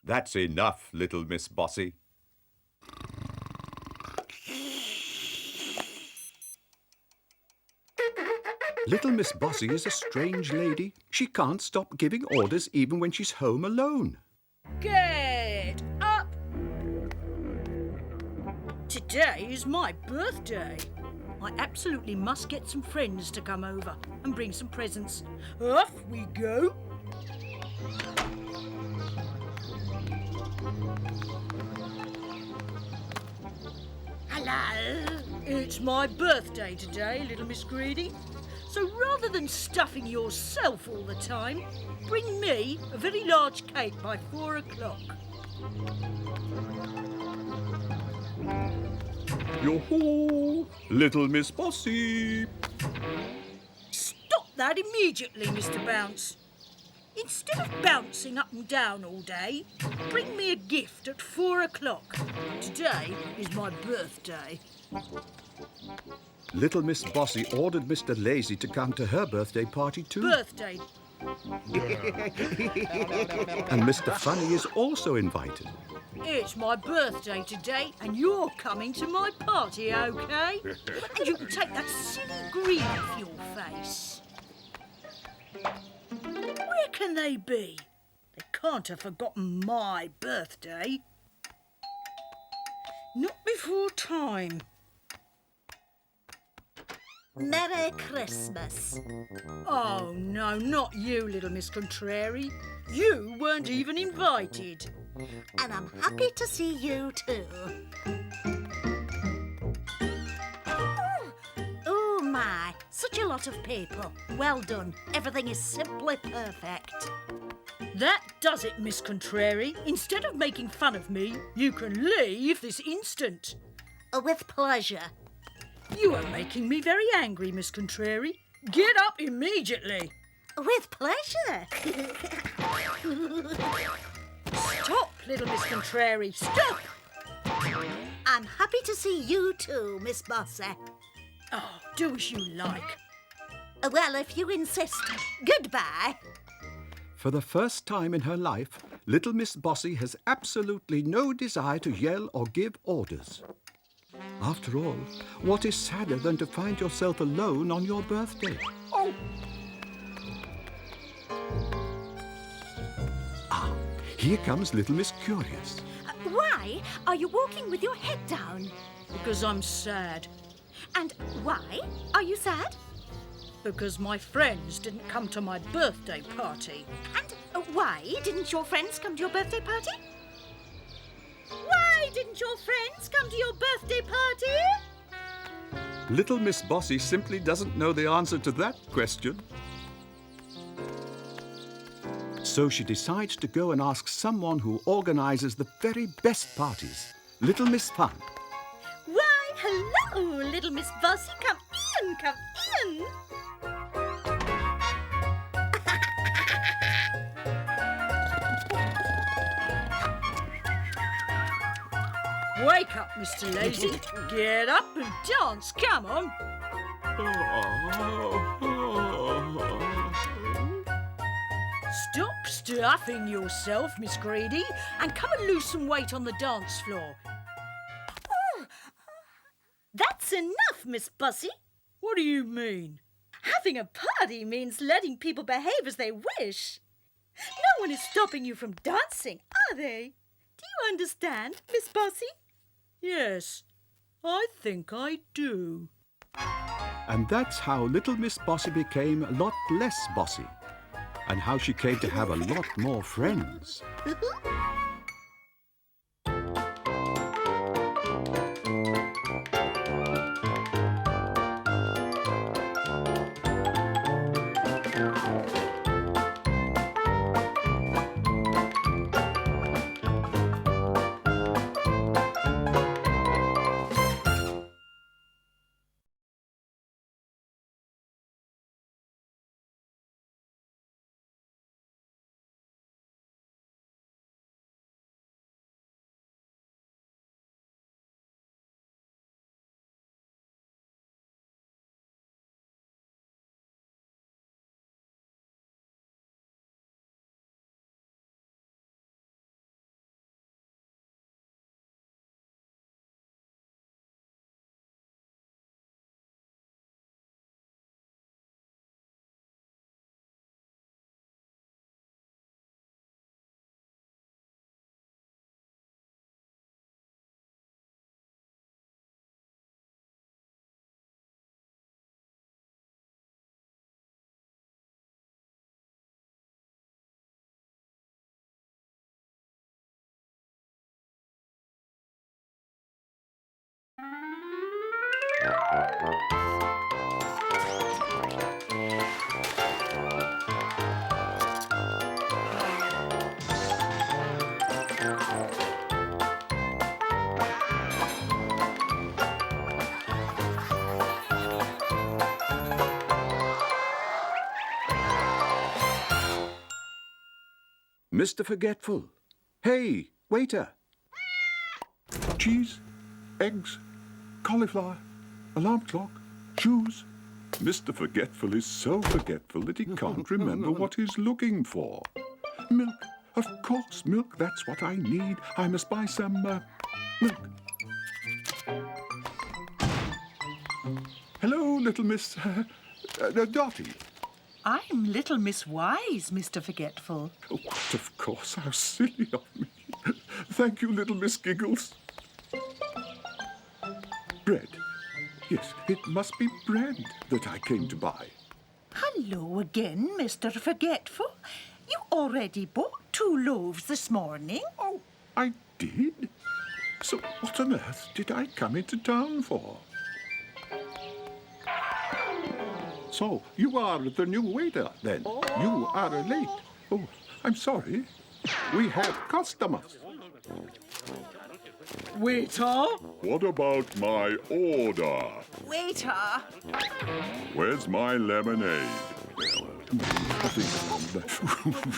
That's enough, little Miss Bossy. Little Miss Bossy is a strange lady. She can't stop giving orders even when she's home alone. Get up! Today is my birthday. I absolutely must get some friends to come over and bring some presents. Off we go. Hello. It's my birthday today, little Miss Greedy. So rather than stuffing yourself all the time, bring me a very large cake by 4 o'clock. Yo-ho! Little Miss Bossy! Stop that immediately, Mr. Bounce. Instead of bouncing up and down all day, bring me a gift at 4 o'clock. Today is my birthday. Little Miss Bossy ordered Mr. Lazy to come to her birthday party too. Birthday. And Mr. Funny is also invited. It's my birthday today and you're coming to my party, OK? And you can take that silly grin off your face. Where can they be? They can't have forgotten my birthday. Not before time. Merry Christmas. Oh, no, not you, little Miss Contrary. You weren't even invited. And I'm happy to see you too. Oh my, such a lot of people. Well done. Everything is simply perfect. That does it, Miss Contrary. Instead of making fun of me, you can leave this instant. With pleasure. You are making me very angry, Miss Contrary. Get up immediately. With pleasure. Stop, little Miss Contrary. Stop! I'm happy to see you too, Miss Bossy. Oh, do as you like. Well, if you insist. Goodbye. For the first time in her life, little Miss Bossy has absolutely no desire to yell or give orders. After all, what is sadder than to find yourself alone on your birthday? Oh! Ah, here comes little Miss Curious. Why are you walking with your head down? Because I'm sad. And why are you sad? Because my friends didn't come to my birthday party. And why didn't your friends come to your birthday party? Why didn't your friends come to your birthday party? Little Miss Bossy simply doesn't know the answer to that question. So she decides to go and ask someone who organises the very best parties, Little Miss Fun. Why, hello, little Miss Bossy. Come in, come in. Wake up, Mr. Lazy. Get up and dance. Come on. Stop stuffing yourself, Miss Greedy, and come and lose some weight on the dance floor. Oh, that's enough, Miss Bossy. What do you mean? Having a party means letting people behave as they wish. No one is stopping you from dancing, are they? Do you understand, Miss Bossy? Yes, I think I do. And that's how little Miss Bossy became a lot less bossy, and how she came to have a lot more friends. Mr. Forgetful. Hey, waiter. Cheese, eggs, cauliflower, alarm clock, shoes. Mr. Forgetful is so forgetful that he can't remember what he's looking for. Milk. Of course, milk. That's what I need. I must buy some milk. Hello, little Miss Dotty. I'm little Miss Wise, Mr. Forgetful. Oh, what, of course. How silly of me. Thank you, little Miss Giggles. Bread. Yes, it must be bread that I came to buy. Hello again, Mr. Forgetful. You already bought 2 loaves this morning. Oh, I did? So what on earth did I come into town for? So, you are the new waiter, then? You are late. Oh, I'm sorry. We have customers. Waiter! What about my order? Waiter! Where's my lemonade?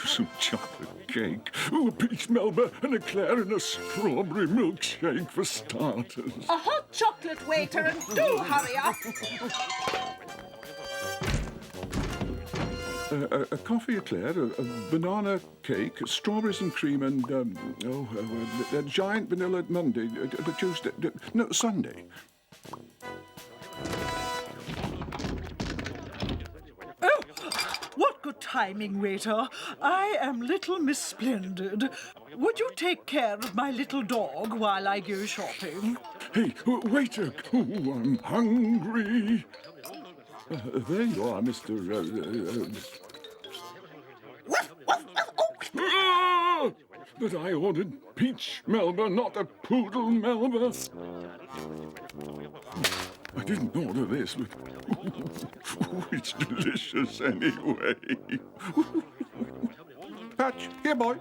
Some chocolate cake. Oh, a peach melba, an eclair, and a strawberry milkshake for starters. A hot chocolate, waiter, and do hurry up! A coffee eclair, a banana cake, strawberries and cream, and a giant vanilla Monday, Tuesday, no, Sunday. Oh, what good timing, waiter. I am little Miss Splendid. Would you take care of my little dog while I go shopping? Hey, waiter! Oh, I'm hungry. There you are, Mr. But I ordered peach melba, not a poodle melba. I didn't order this, but it's delicious anyway. Patch, here, boy.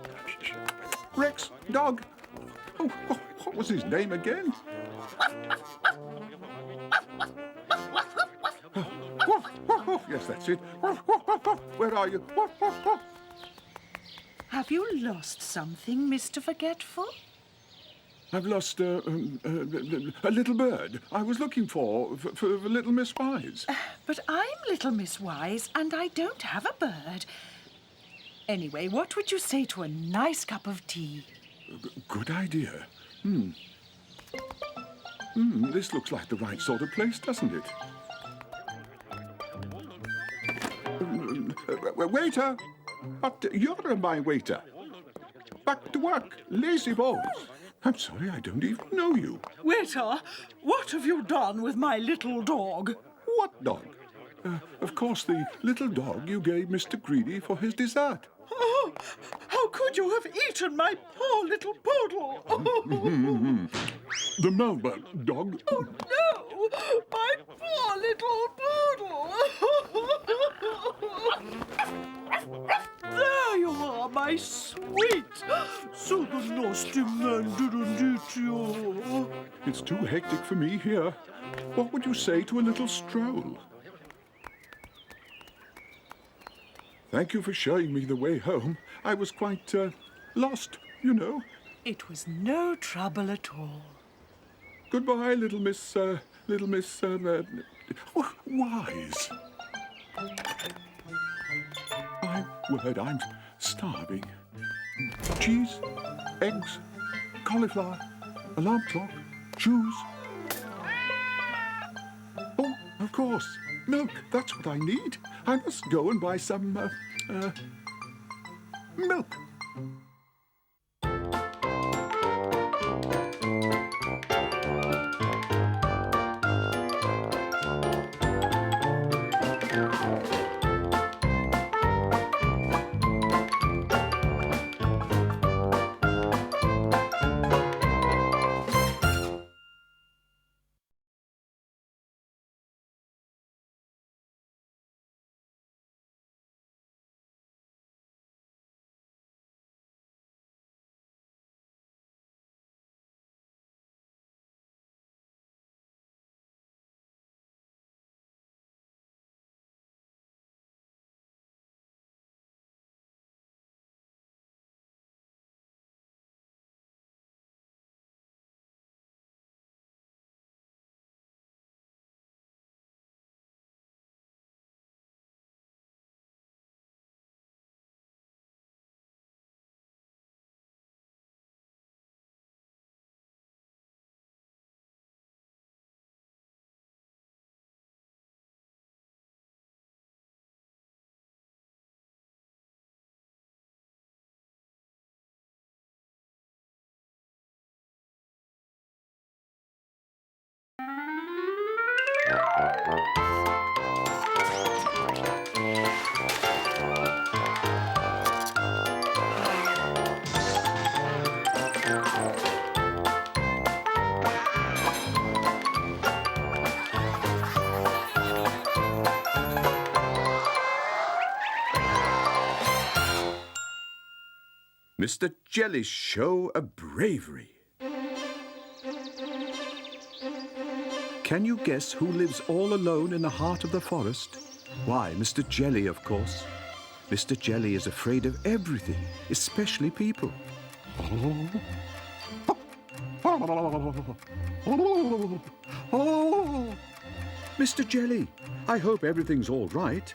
Rex, dog. Oh, what was his name again? Yes, that's it. Where are you? Have you lost something, Mr. Forgetful? I've lost a little bird I was looking for little Miss Wise. But I'm little Miss Wise, and I don't have a bird. Anyway, what would you say to a nice cup of tea? Good idea. This looks like the right sort of place, doesn't it? Waiter! But you're my waiter. Back to work, lazy bones. I'm sorry, I don't even know you. Waiter, what have you done with my little dog? What dog? Of course, the little dog you gave Mr. Greedy for his dessert. Oh, how could you have eaten my poor little poodle? The Melba dog. Oh, no! My poor little poodle! There you are, my sweet. So the nasty man didn't eat you. It's too hectic for me here. What would you say to a little stroll? Thank you for showing me the way home. I was quite lost, you know. It was no trouble at all. Goodbye, little Miss Wise. My word, I'm starving. Cheese, eggs, cauliflower, alarm clock, shoes. Oh, of course, milk. That's what I need. I must go and buy some milk. Mr. Jelly's show of bravery. Can you guess who lives all alone in the heart of the forest? Why, Mr. Jelly, of course. Mr. Jelly is afraid of everything, especially people. Mr. Jelly, I hope everything's all right.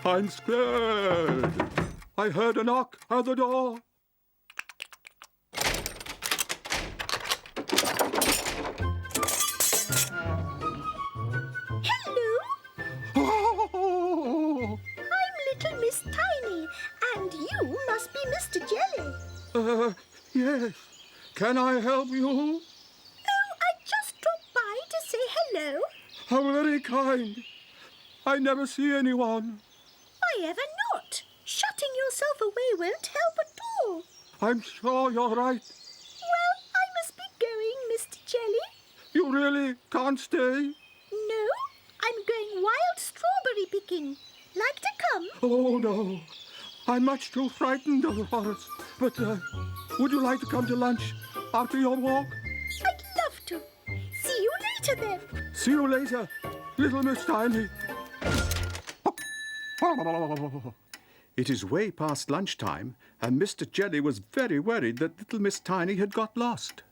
I'm scared. I heard a knock at the door. Hello, Oh, I'm Little Miss Tiny, and you must be Mr. Jelly. yes. Can I help you? Oh, I just dropped by to say hello. How very kind. I never see anyone. Why ever not? Shutting yourself away won't help at all. I'm sure you're right. Well, I must be going, Mr. Jelly. You really can't stay. No, I'm going wild strawberry picking. Like to come? Oh, no. I'm much too frightened of the forest. But would you like to come to lunch after your walk? I'd love to. See you later then. See you later, little Miss Tiny. It is way past lunchtime, and Mr. Jelly was very worried that little Miss Tiny had got lost.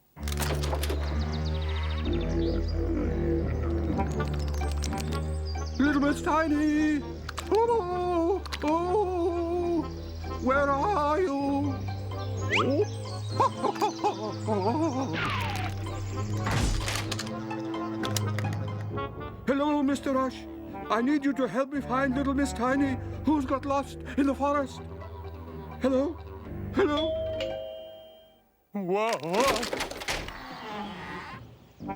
Little Miss Tiny! Oh, oh, where are you? Hello, Mr. Rush. I need you to help me find little Miss Tiny, who's got lost in the forest. Hello? Hello?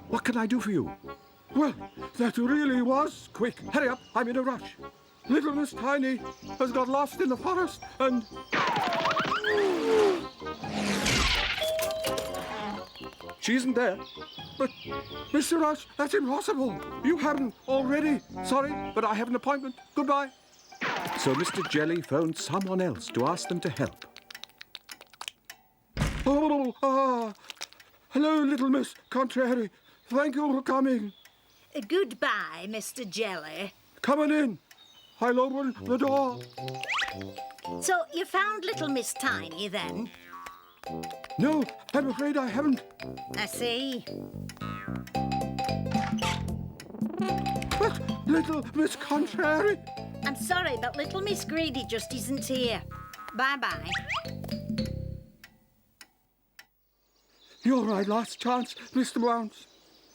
What can I do for you? Well, that really was quick. Hurry up, I'm in a rush. Little Miss Tiny has got lost in the forest and... She isn't there. But, Mr. Rush, that's impossible. You haven't already. Sorry, but I have an appointment. Goodbye. So Mr. Jelly phoned someone else to ask them to help. Hello, little Miss Contrary. Thank you for coming. Goodbye, Mr. Jelly. Come on in. I'll open the door. So you found little Miss Tiny then? No, I'm afraid I haven't. I see. But, little Miss Contrary. I'm sorry, but little Miss Greedy just isn't here. Bye-bye. You're my last chance, Mr. Bounce.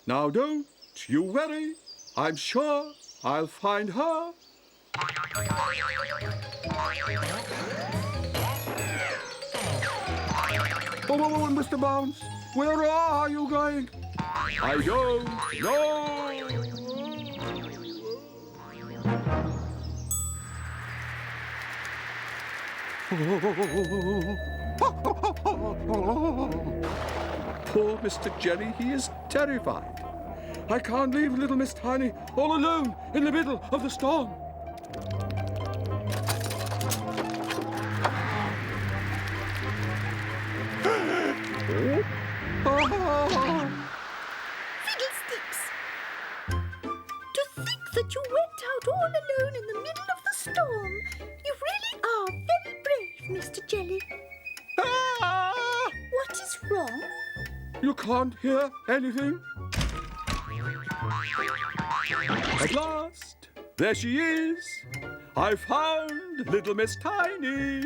Now don't you worry. I'm sure I'll find her. Oh, Mr. Bounce, where are you going? I don't know. Poor Mr. Jelly, he is terrified. I can't leave little Miss Tiny all alone in the middle of the storm. Fiddlesticks! To think that you went out all alone in the middle of the storm. You really are very brave, Mr. Jelly. What is wrong? You can't hear anything? At last, there she is. I found little Miss Tiny.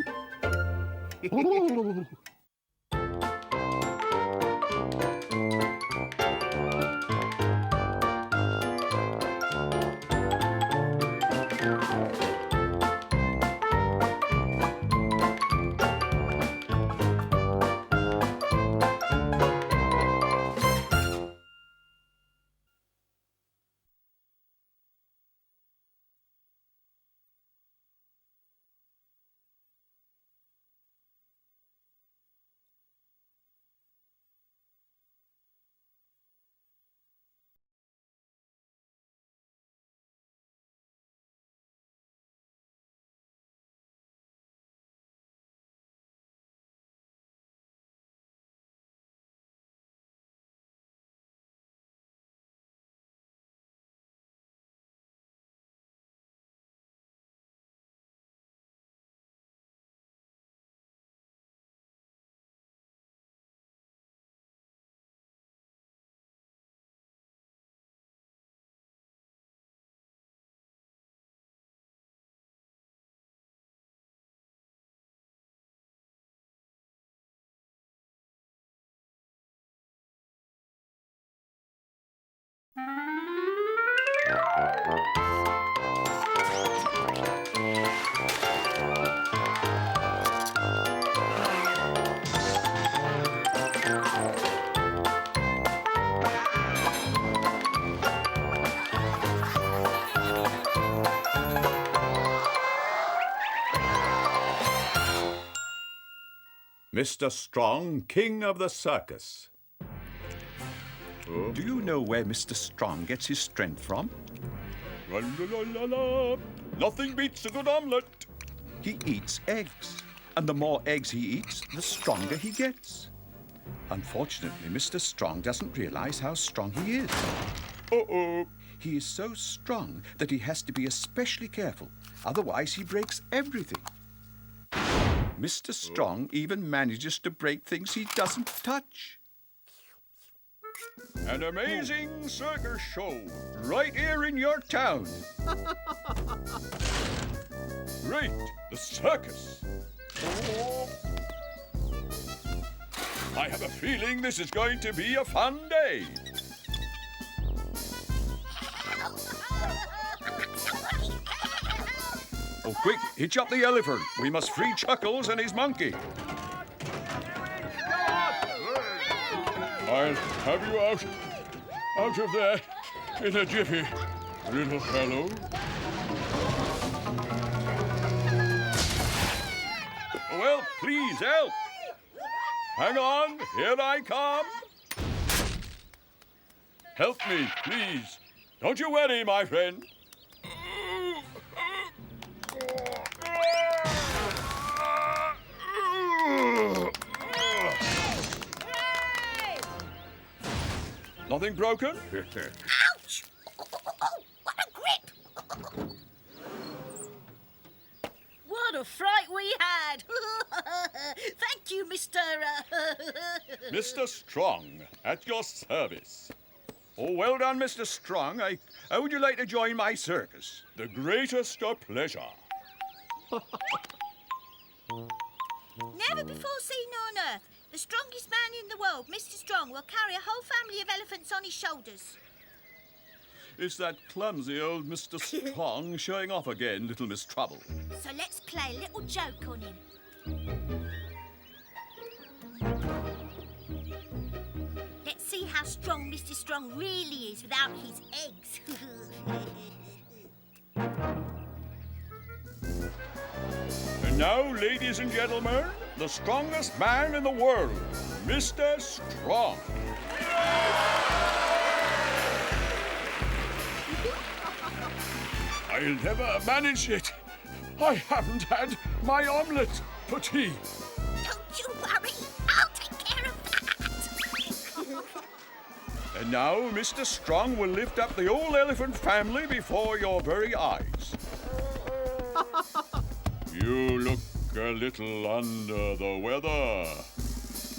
Mr. Strong, king of the circus. Do you know where Mr. Strong gets his strength from? La. Nothing beats a good omelette. He eats eggs, and the more eggs he eats, the stronger he gets. Unfortunately, Mr. Strong doesn't realize how strong he is. Uh-oh. He is so strong that he has to be especially careful, otherwise he breaks everything. Mr. Strong even manages to break things he doesn't touch. An amazing circus show right here in your town. Great, the circus. I have a feeling this is going to be a fun day. Oh, quick, hitch up the elephant. We must free Chuckles and his monkey. I'll have you out of there in a jiffy, little fellow. Well, please help. Hang on, here I come. Help me, please. Don't you worry, my friend. Nothing broken? Ouch! Oh, what a grip! What a fright we had! Thank you, Mr. Mr. Strong, at your service. Oh, well done, Mr. Strong. How would you like to join my circus? The greatest of pleasure. Never before seen on Earth. The strongest man in the world, Mr. Strong, will carry a whole family of elephants on his shoulders. Is that clumsy old Mr. Strong showing off again, little Miss Trouble? So let's play a little joke on him. Let's see how strong Mr. Strong really is without his eggs. And now, ladies and gentlemen, the strongest man in the world, Mr. Strong. I'll never manage it. I haven't had my omelette for tea. Don't you worry, I'll take care of that. And now, Mr. Strong will lift up the old elephant family before your very eyes. You look a little under the weather.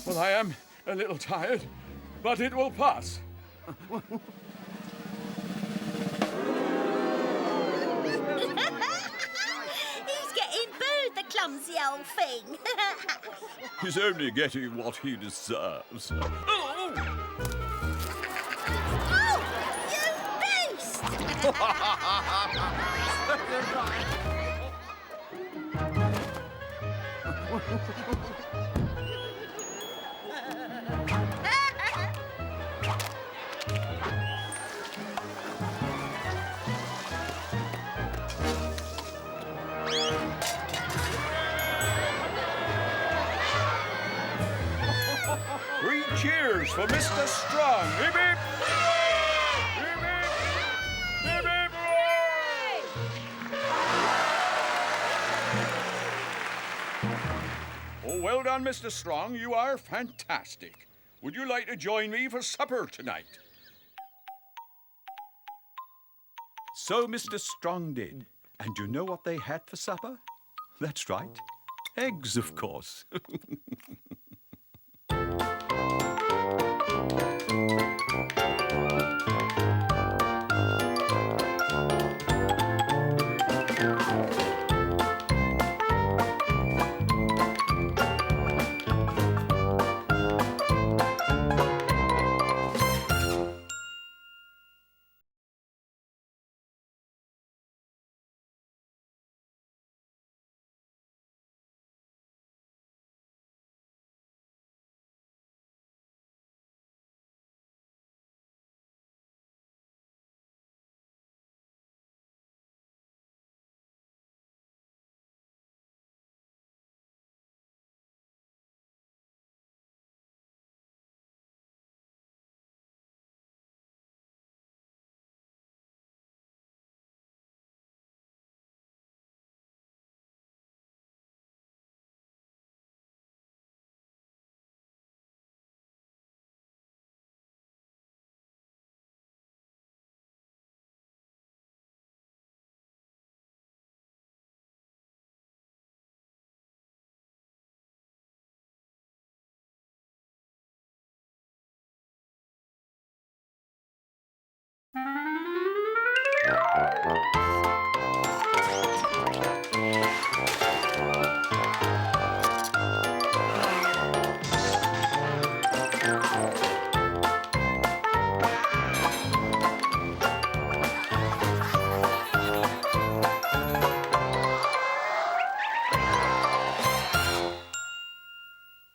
Well, I am a little tired, but it will pass. He's getting booed, the clumsy old thing. He's only getting what he deserves. Oh, you beast! Three cheers for Mr. Strong. Hip, hip. Hip, hip. Hip, hip. Oh, well done, Mr. Strong. You are fantastic. Would you like to join me for supper tonight? So Mr. Strong did. And you know what they had for supper? That's right. Eggs, of course.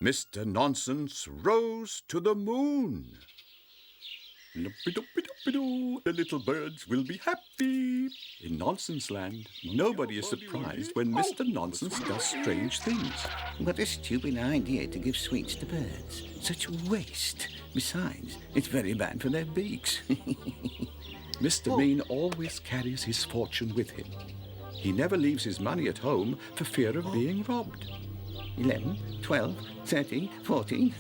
Mr. Nonsense rose to the moon. Luppy-duppy-duppy-doo, the little birds will be happy. In Nonsense Land, nobody is surprised when Mr. Nonsense does strange things. What a stupid idea to give sweets to birds. Such waste. Besides, it's very bad for their beaks. Mr. Mean always carries his fortune with him. He never leaves his money at home for fear of being robbed. 11, 12, 13, 14.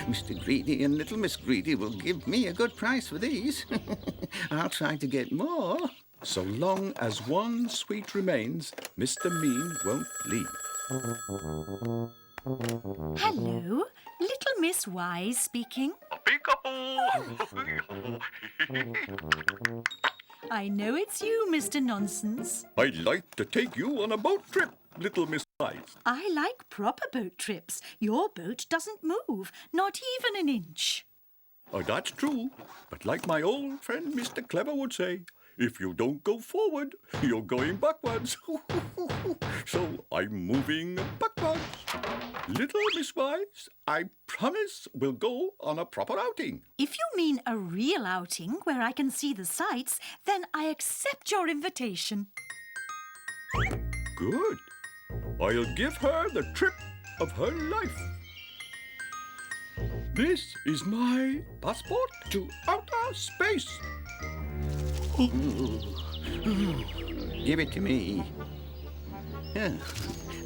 Mr. Greedy and little Miss Greedy will give me a good price for these. I'll try to get more. So long as one sweet remains, Mr. Mean won't leave. Hello, little Miss Wise speaking. I know it's you, Mr. Nonsense. I'd like to take you on a boat trip, little Miss Wise. I like proper boat trips. Your boat doesn't move, not even an inch. Oh, that's true. But like my old friend Mr. Clever would say, if you don't go forward, you're going backwards. So I'm moving backwards. Little Miss Wise, I promise we'll go on a proper outing. If you mean a real outing where I can see the sights, then I accept your invitation. Good. I'll give her the trip of her life. This is my passport to outer space. Give it to me. Oh,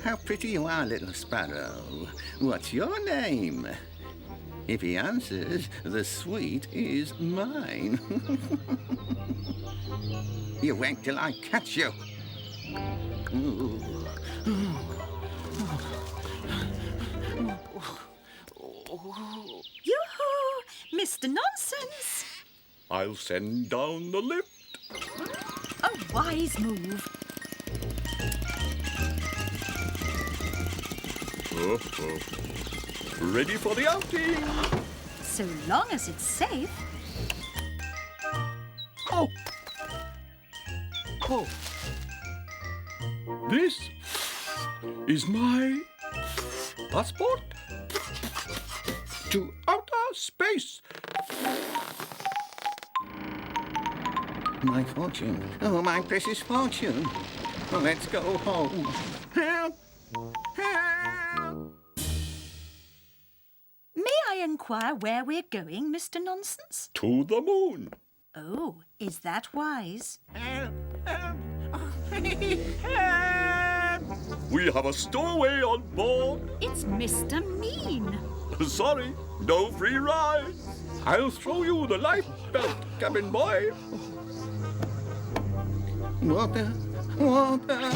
how pretty you are, little sparrow. What's your name? If he answers, the sweet is mine. You wait till I catch you. Yoo-hoo! Mr. Nonsense! I'll send down the lift. A wise move. Ready for the outing. So long as it's safe. Oh. Oh. This is my passport to outer space. My fortune. Oh, my precious fortune. Oh, let's go home. Help! Help! May I inquire where we're going, Mr. Nonsense? To the moon. Oh, is that wise? Help! Help! We have a stowaway on board. It's Mr. Mean. Sorry, no free ride. I'll throw you the life belt, cabin boy. Water! Water!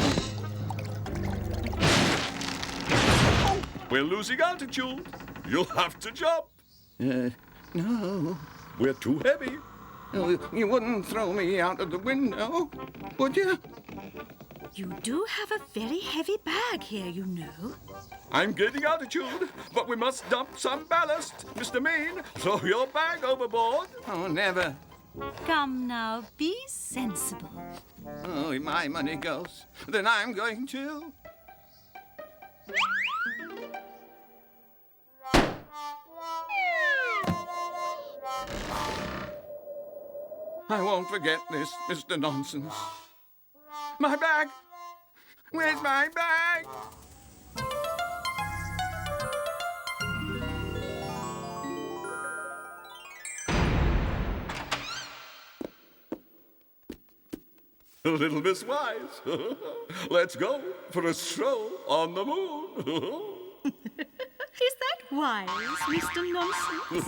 We're losing altitude. You'll have to jump. No. We're too heavy. Oh, you wouldn't throw me out of the window, would you? You do have a very heavy bag here, you know. I'm gaining altitude, but we must dump some ballast. Mr. Mean, throw your bag overboard. Oh, never. Come now, be sensible. Oh, if my money goes, then I'm going to. I won't forget this, Mr. Nonsense. My bag! Where's my bag? Little Miss Wise, let's go for a stroll on the moon. Is that wise, Mr. Nonsense?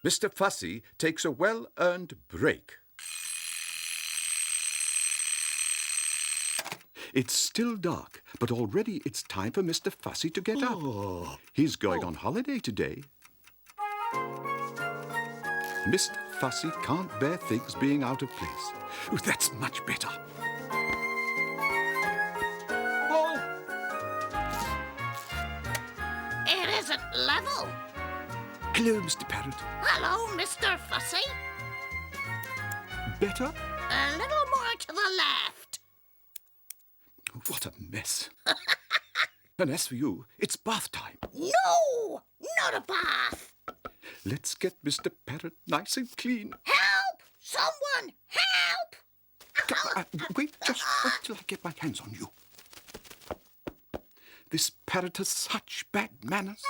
Mr. Fussy takes a well-earned break. It's still dark, but already it's time for Mr. Fussy to get up. He's going on holiday today. Mr. Fussy can't bear things being out of place. Oh, that's much better. It isn't level. Hello, Mr. Parrot. Hello, Mr. Fussy. Better? A little more to the left. What a mess. And as for you, it's bath time. No, not a bath. Let's get Mr. Parrot nice and clean. Help! Someone, help! Wait till I get my hands on you. This parrot has such bad manners.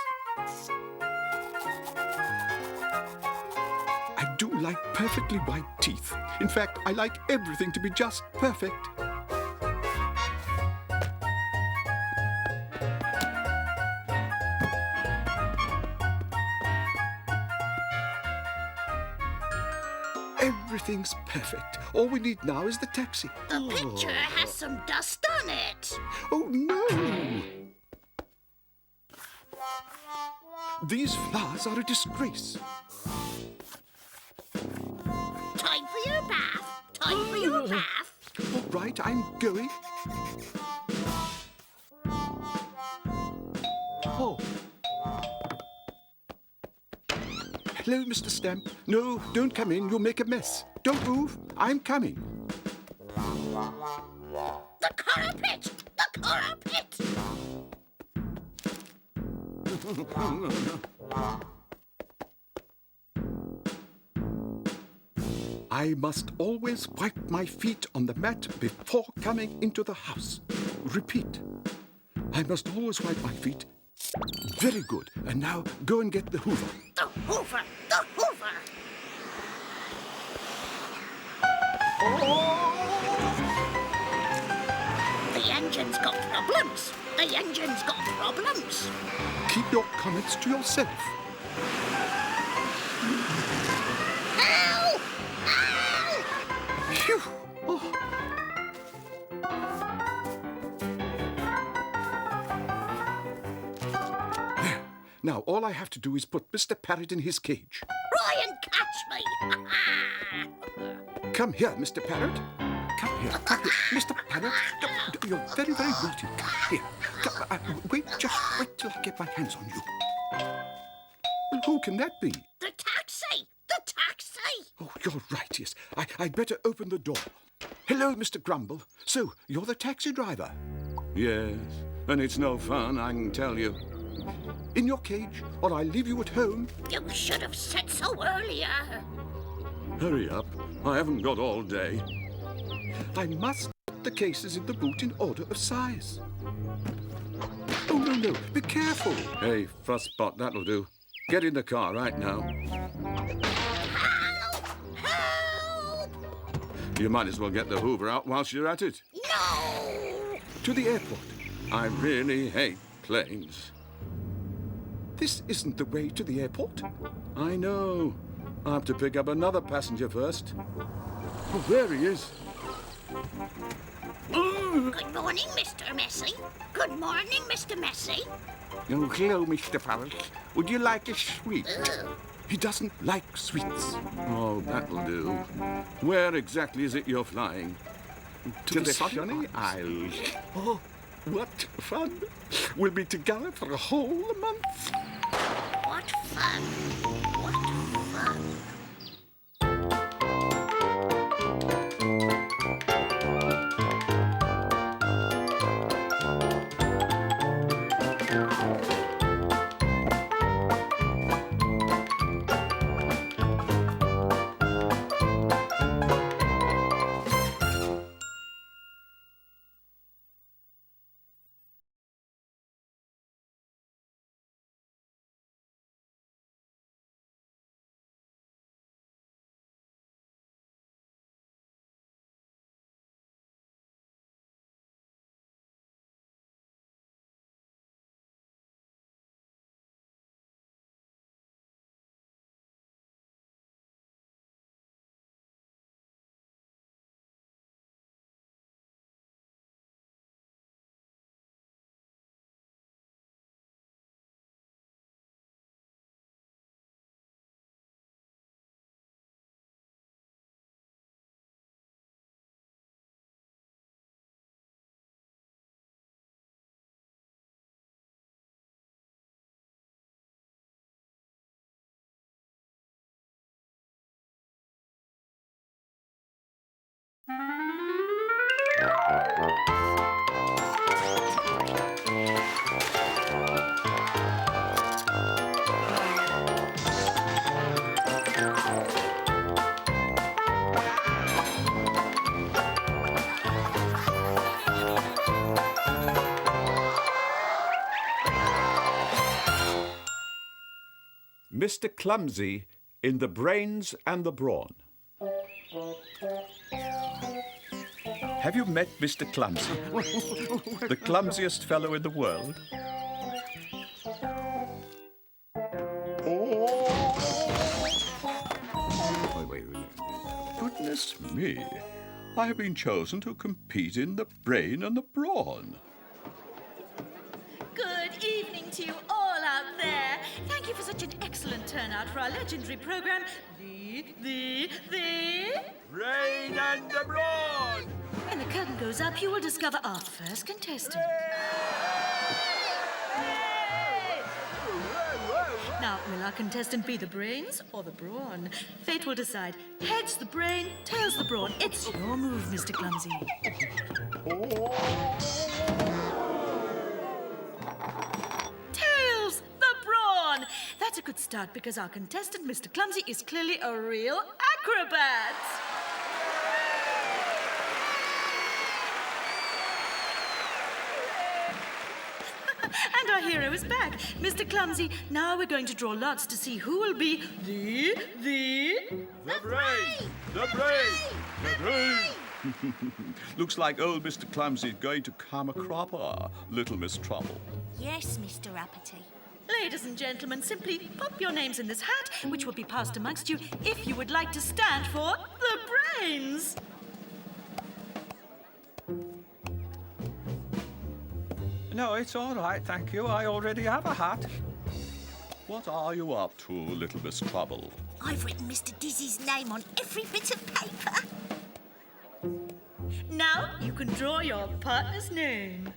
I do like perfectly white teeth. In fact, I like everything to be just perfect. Everything's perfect. All we need now is the taxi. The picture has some dust on it. Oh, no! These flowers are a disgrace. Time for your bath. Time for your bath. All right, I'm going. Oh. Hello, Mr. Stamp. No, don't come in. You'll make a mess. Don't move. I'm coming. The carpet! The carpet! I must always wipe my feet on the mat before coming into the house. Repeat. I must always wipe my feet. Very good. And now go and get the Hoover. The Hoover! The Hoover! The engine's got problems. The engine's got problems. Keep your comments to yourself. Help! Help! Phew! Oh. There. Now all I have to do is put Mr. Parrot in his cage. Try and catch me! Come here, Mr. Parrot. Come here, come here. Mr. Parrot, you're very, very naughty. Come here. Just wait till I get my hands on you. Well, who can that be? The taxi! The taxi! Oh, you're right, yes. I'd better open the door. Hello, Mr. Grumble. So, you're the taxi driver? Yes, and it's no fun, I can tell you. In your cage, or I'll leave you at home. You should have said so earlier. Hurry up. I haven't got all day. I must put the cases in the boot in order of size. Oh, no. Be careful. Hey, Fussbot, that'll do. Get in the car right now. Help! Help! You might as well get the Hoover out whilst you're at it. No! To the airport. I really hate planes. This isn't the way to the airport. I know. I have to pick up another passenger first. Oh, there he is. Good morning, Mr. Messy. Good morning, Mr. Messy. Oh, hello, Mr. Parrot. Would you like a sweet? Ugh. He doesn't like sweets. Oh, that'll do. Where exactly is it you're flying? To the sunny isles. Oh, what fun. We'll be together for a whole month. What fun! What fun! Mr. Clumsy in The Brains and the Brawn. Have you met Mr. Clumsy? The clumsiest fellow in the world? Goodness me, I have been chosen to compete in the brain and the brawn. Good evening to you all out there. Thank you for such an excellent turnout for our legendary program, The Brain and the brawn! When the curtain goes up, you will discover our first contestant. Now, will our contestant be the brains or the brawn? Fate will decide. Heads the brain, tails the brawn. It's your move, Mr. Clumsy. Tails the brawn! That's a good start because our contestant, Mr. Clumsy, is clearly a real acrobat. And our hero is back. Mr. Clumsy, now we're going to draw lots to see who will be the brain! The brain! The brain! Looks like old Mr. Clumsy is going to come a cropper, Little Miss Trouble. Yes, Mr. Uppity. Ladies and gentlemen, simply pop your names in this hat, which will be passed amongst you if you would like to stand for the brains. No, it's all right, thank you. I already have a hat. What are you up to, Little Miss Trouble? I've written Mr. Dizzy's name on every bit of paper. Now you can draw your partner's name.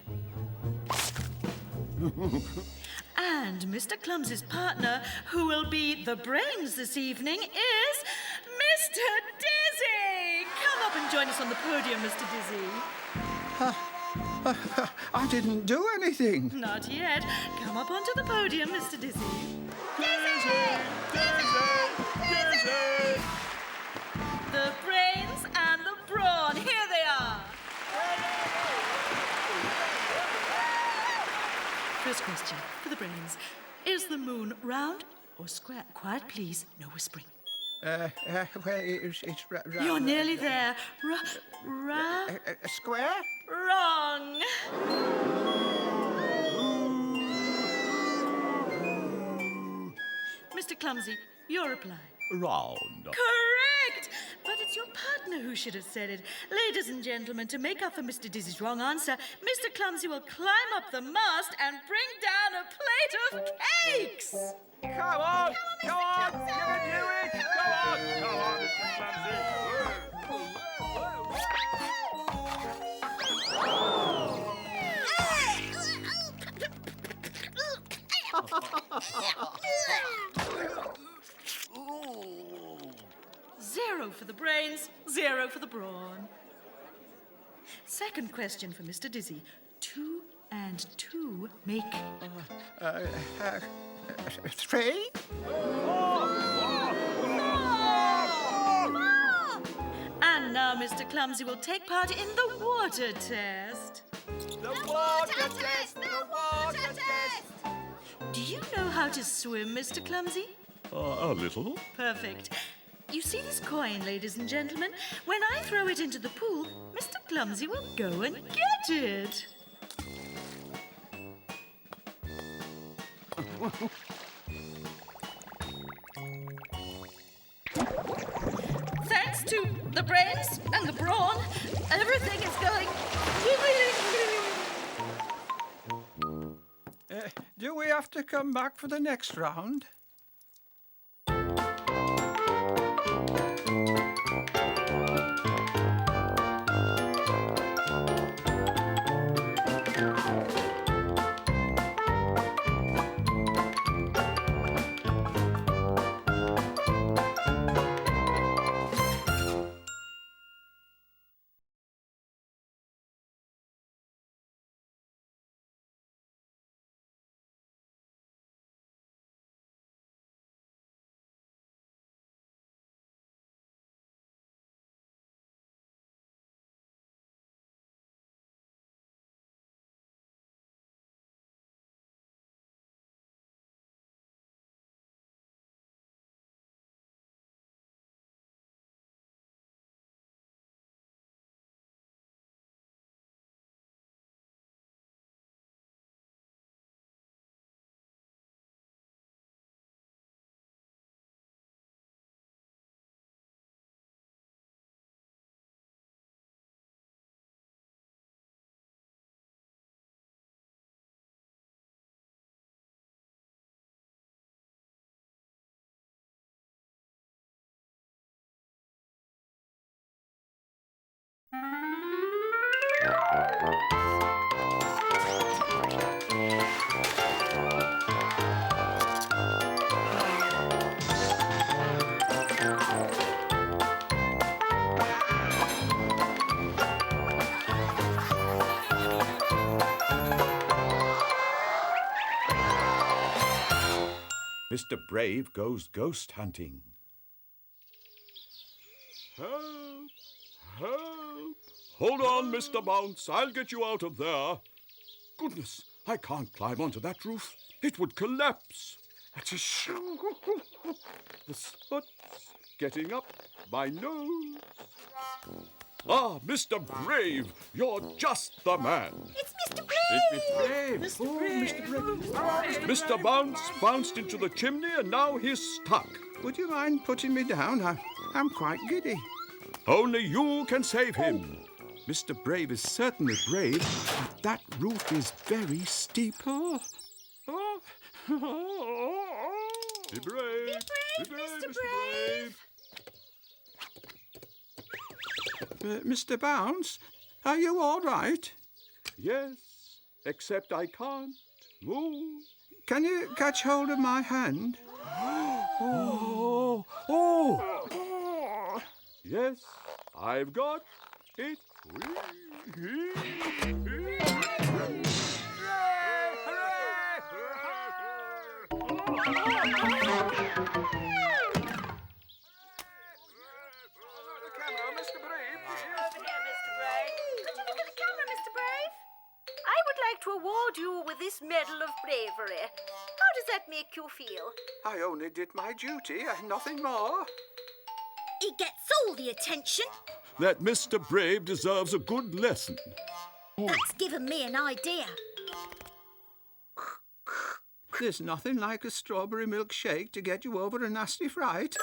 And Mr. Clumsy's partner, who will be the brains this evening, is Mr. Dizzy! Come up and join us on the podium, Mr. Dizzy. I didn't do anything. Not yet. Come up onto the podium, Mr. Dizzy. The brains and the brawn. Here they are. First question for the brains. Is the moon round or square? Quiet, please. No whispering. Well, it's You're nearly there. square? Wrong. Mr. Clumsy, your reply. Round. Correct! But it's your partner who should have said it. Ladies and gentlemen, to make up for Mr. Dizzy's wrong answer, Mr. Clumsy will climb up the mast and bring down a plate of cakes. Come on! Go on! You can do it! Go on! Come on, Mr. Clumsy. Zero for the brains, zero for the brawn. Second question for Mr. Dizzy. 2 and 2 make... 3? And now Mr. Clumsy will take part in the water test. The water test! The water test! Do you know how to swim, Mr. Clumsy? A little. Perfect. You see this coin, ladies and gentlemen? When I throw it into the pool, Mr. Clumsy will go and get it. Thanks to the brains and the brawn, everything is going... Do we have to come back for the next round? Mr. Brave goes ghost hunting. Help! Help! Hold on, Mr. Bounce. I'll get you out of there. Goodness, I can't climb onto that roof. It would collapse. The soot's getting up my nose. Ah, Mr. Brave, you're just the man. It's Mr. Brave! Mr. Brave. Mr. Brave. Mr. Bounce bounced into the chimney and now he's stuck. Would you mind putting me down? I'm quite giddy. Only you can save him. Mr. Brave is certainly brave, but that roof is very steep. Oh. Be brave. Be brave, Mr. Brave. Mr. Bounce, are you all right? Yes, except I can't move. Can you catch hold of my hand? Yes, I've got it. I would like to award you with this Medal of Bravery. How does that make you feel? I only did my duty, nothing more. He gets all the attention. That Mr. Brave deserves a good lesson. That's given me an idea. There's nothing like a strawberry milkshake to get you over a nasty fright.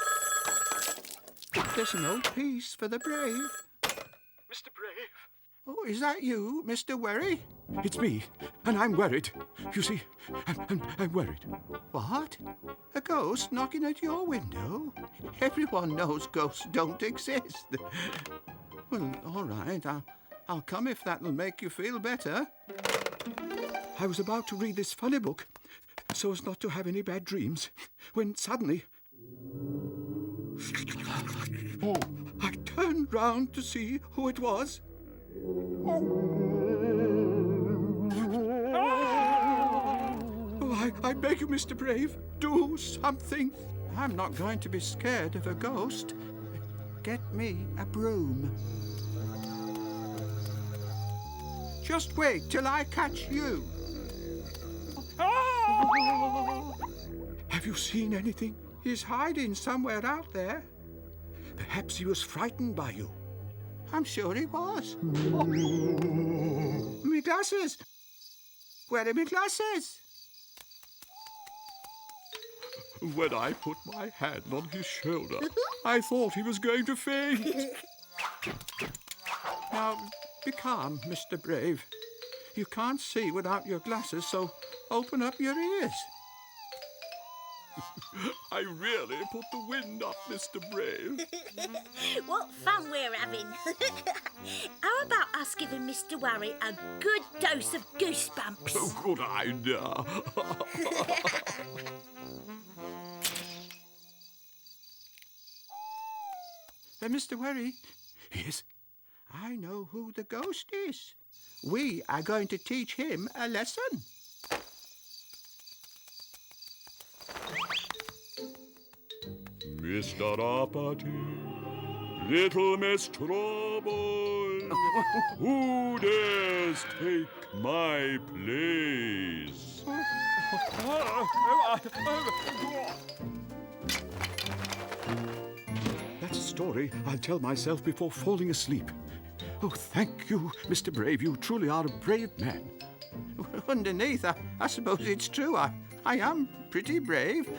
There's no peace for the brave. Mr. Brave. Oh, is that you, Mr. Worry? It's me, and I'm worried. You see, I'm worried. What? A ghost knocking at your window? Everyone knows ghosts don't exist. Well, all right, I'll come if that'll make you feel better. I was about to read this funny book so as not to have any bad dreams when suddenly I turned round to see who it was. Oh, I beg you, Mr. Brave, do something. I'm not going to be scared of a ghost. Get me a broom. Just wait till I catch you. Have you seen anything? He's hiding somewhere out there. Perhaps he was frightened by you. I'm sure he was. Me glasses! Where are me glasses? When I put my hand on his shoulder, I thought he was going to faint. Now, be calm, Mr. Brave. You can't see without your glasses, so open up your ears. I really put the wind up, Mr. Brave. What fun we're having. How about us giving Mr. Worry a good dose of goosebumps? Oh, good idea. Mr. Worry, Yes? I know who the ghost is. We are going to teach him a lesson. Mr. Uppity, little Miss Trouble, who dares take my place? That's a story I'll tell myself before falling asleep. Oh, thank you, Mr. Brave. You truly are a brave man. Underneath, I suppose it's true. I am pretty brave.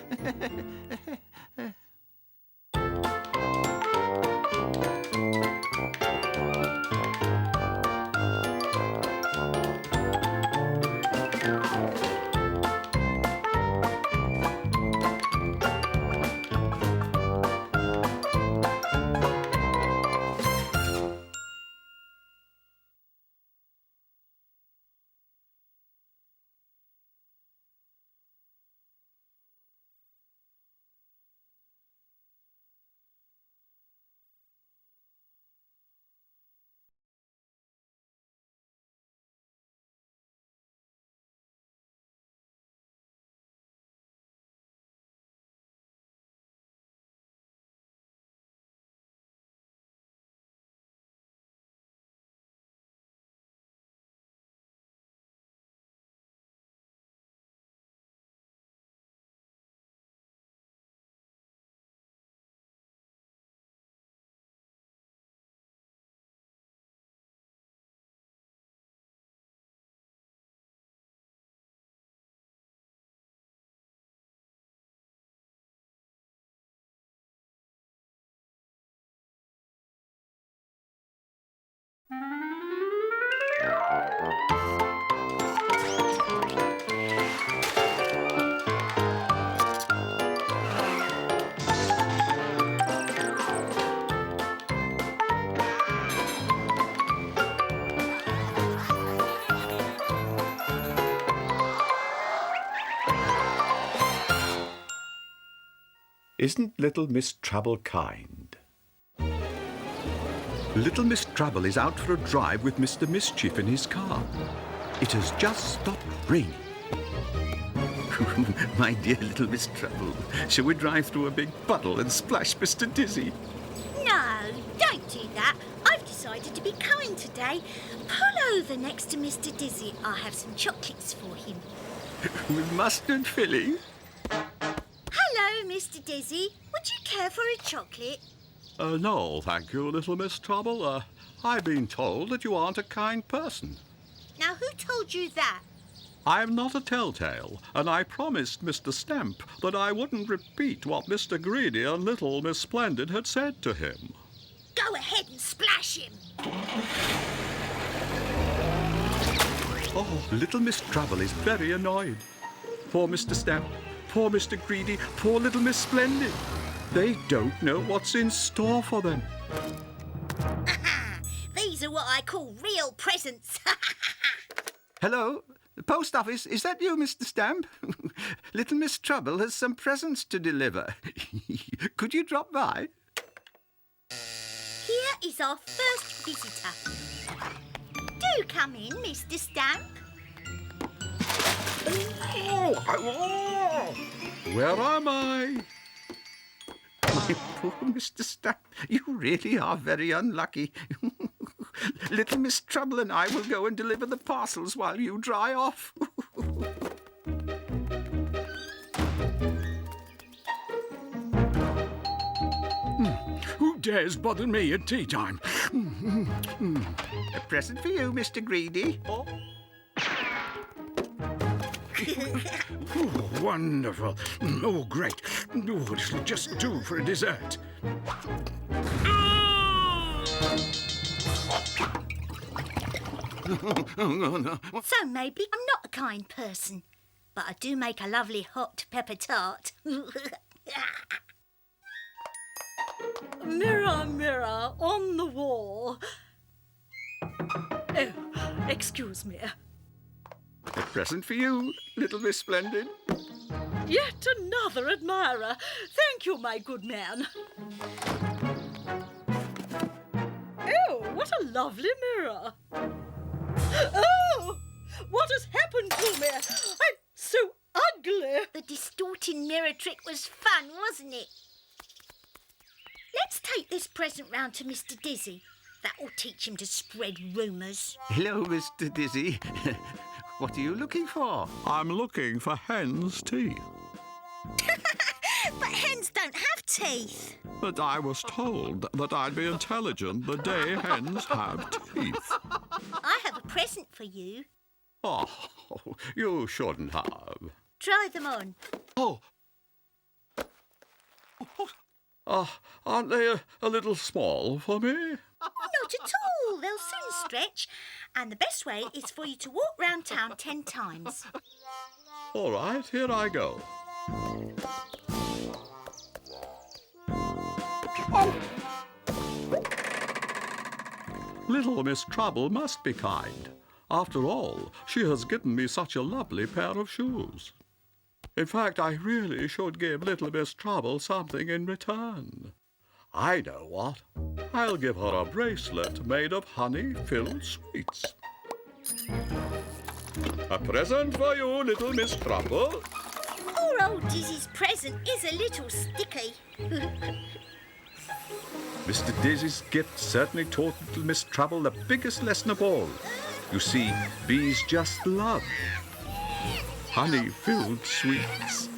Isn't little Miss Trouble kind? Little Miss Trouble is out for a drive with Mr. Mischief in his car. It has just stopped raining. My dear little Miss Trouble, shall we drive through a big puddle and splash Mr. Dizzy? No, don't do that. I've decided to be kind today. Pull over next to Mr. Dizzy. I'll have some chocolates for him. With mustard filling? Hello, Mr. Dizzy. Would you care for a chocolate? No, thank you, little Miss Trouble. I've been told that you aren't a kind person. Now, who told you that? I'm not a telltale, and I promised Mr. Stamp that I wouldn't repeat what Mr. Greedy and little Miss Splendid had said to him. Go ahead and splash him. Oh, little Miss Trouble is very annoyed. Poor Mr. Stamp, poor Mr. Greedy, poor little Miss Splendid. They don't know what's in store for them. These are what I call real presents. Hello, the post office. Is that you, Mr. Stamp? Little Miss Trouble has some presents to deliver. Could you drop by? Here is our first visitor. Do come in, Mr. Stamp. Where am I? My poor Mr. Stamp, you really are very unlucky. Little Miss Trouble and I will go and deliver the parcels while you dry off. Who dares bother me at tea time? A present for you, Mr. Greedy. Oh, wonderful. Oh, great. Oh, this will just do for a dessert. So maybe I'm not a kind person, but I do make a lovely hot pepper tart. Mirror, mirror on the wall. Oh, excuse me. A present for you, little Miss Splendid. Yet another admirer. Thank you, my good man. Oh, what a lovely mirror. Oh, what has happened to me? I'm so ugly. The distorting mirror trick was fun, wasn't it? Let's take this present round to Mr. Dizzy. That will teach him to spread rumours. Hello, Mr. Dizzy. What are you looking for? I'm looking for hen's teeth. But hens don't have teeth. But I was told that I'd be intelligent the day hens have teeth. I have a present for you. Oh, you shouldn't have. Try them on. Oh. Aren't they a little small for me? Not at all. They'll soon stretch. And the best way is for you to walk round town 10 times. All right, here I go. Oh! Little Miss Trouble must be kind. After all, she has given me such a lovely pair of shoes. In fact, I really should give little Miss Trouble something in return. I know what. I'll give her a bracelet made of honey-filled sweets. A present for you, little Miss Trouble. Poor old Dizzy's present is a little sticky. Mr. Dizzy's gift certainly taught little Miss Trouble the biggest lesson of all. You see, bees just love honey-filled sweets.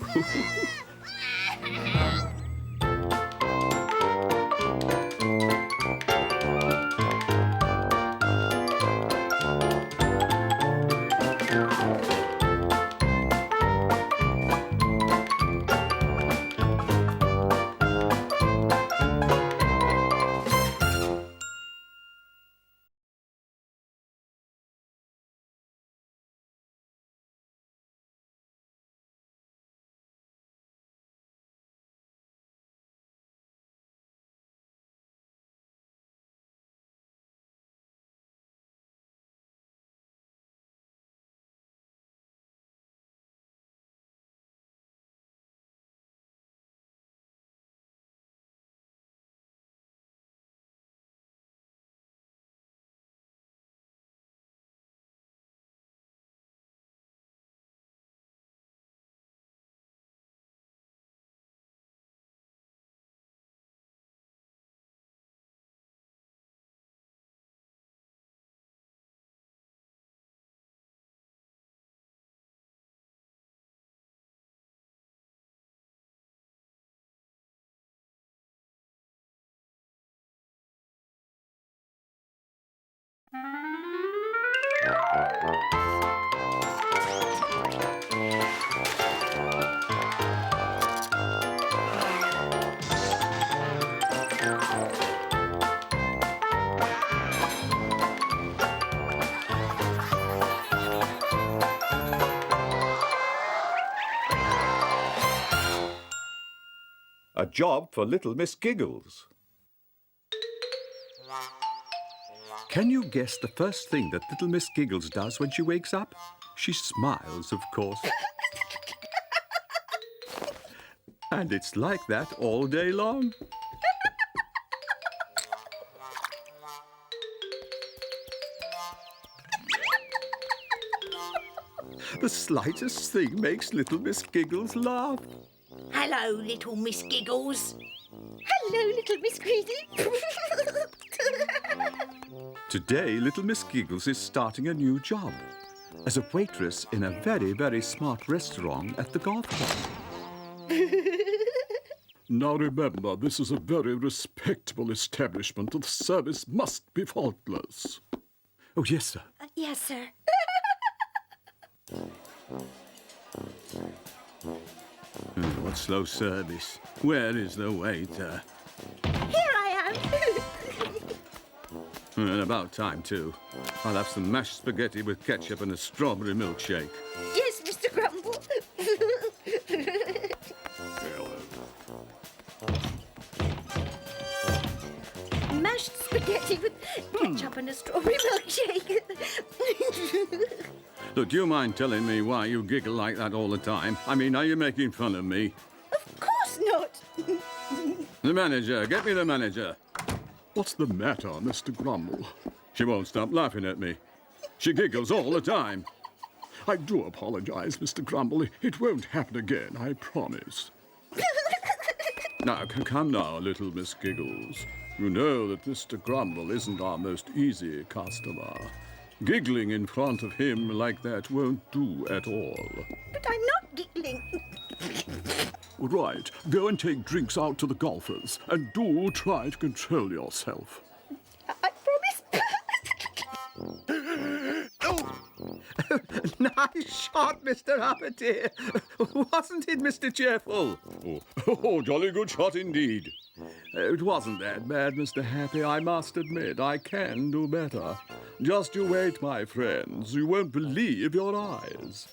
A job for little Miss Giggles. Can you guess the first thing that little Miss Giggles does when she wakes up? She smiles, of course. And it's like that all day long. The slightest thing makes little Miss Giggles laugh. Hello, little Miss Giggles. Hello, little Miss Greedy. Today, little Miss Giggles is starting a new job as a waitress in a very, very smart restaurant at the golf club. Now remember, this is a very respectable establishment. The service must be faultless. Oh, yes, sir. Yes, sir. What slow service. Where is the waiter? Here I am. And about time, too. I'll have some mashed spaghetti with ketchup and a strawberry milkshake. Yes, Mr. Grumble. Mashed spaghetti with ketchup and a strawberry milkshake. Look, do you mind telling me why you giggle like that all the time? I mean, are you making fun of me? Of course not. The manager, get me the manager. What's the matter, Mr. Grumble? She won't stop laughing at me. She giggles all the time. I do apologize, Mr. Grumble. It won't happen again, I promise. Now, come now, little Miss Giggles. You know that Mr. Grumble isn't our most easy customer. Giggling in front of him like that won't do at all. But I'm not giggling. Right, go and take drinks out to the golfers, and do try to control yourself. I promise. Nice shot, Mr. Uppity. Wasn't it, Mr. Cheerful? Oh, jolly good shot indeed. It wasn't that bad, Mr. Happy, I must admit. I can do better. Just you wait, my friends. You won't believe your eyes.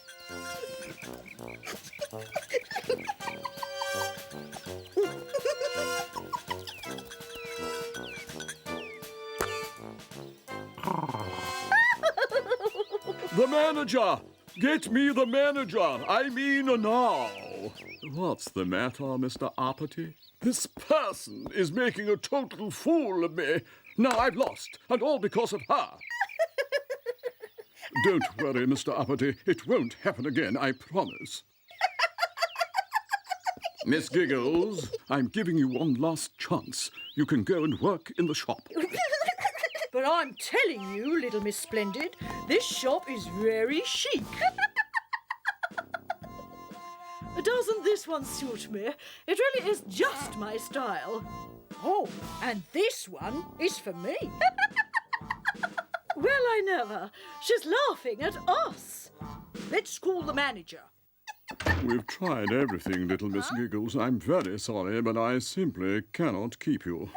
The manager! Get me the manager! I mean now! What's the matter, Mr. Uppity? This person is making a total fool of me. Now I've lost, and all because of her. Don't worry, Mr. Uppity. It won't happen again, I promise. Miss Giggles, I'm giving you one last chance. You can go and work in the shop. But I'm telling you, little Miss Splendid, this shop is very chic. Doesn't this one suit me? It really is just my style. Oh, and this one is for me. Well, I never. She's laughing at us. Let's call the manager. We've tried everything, little Miss Giggles. I'm very sorry, but I simply cannot keep you.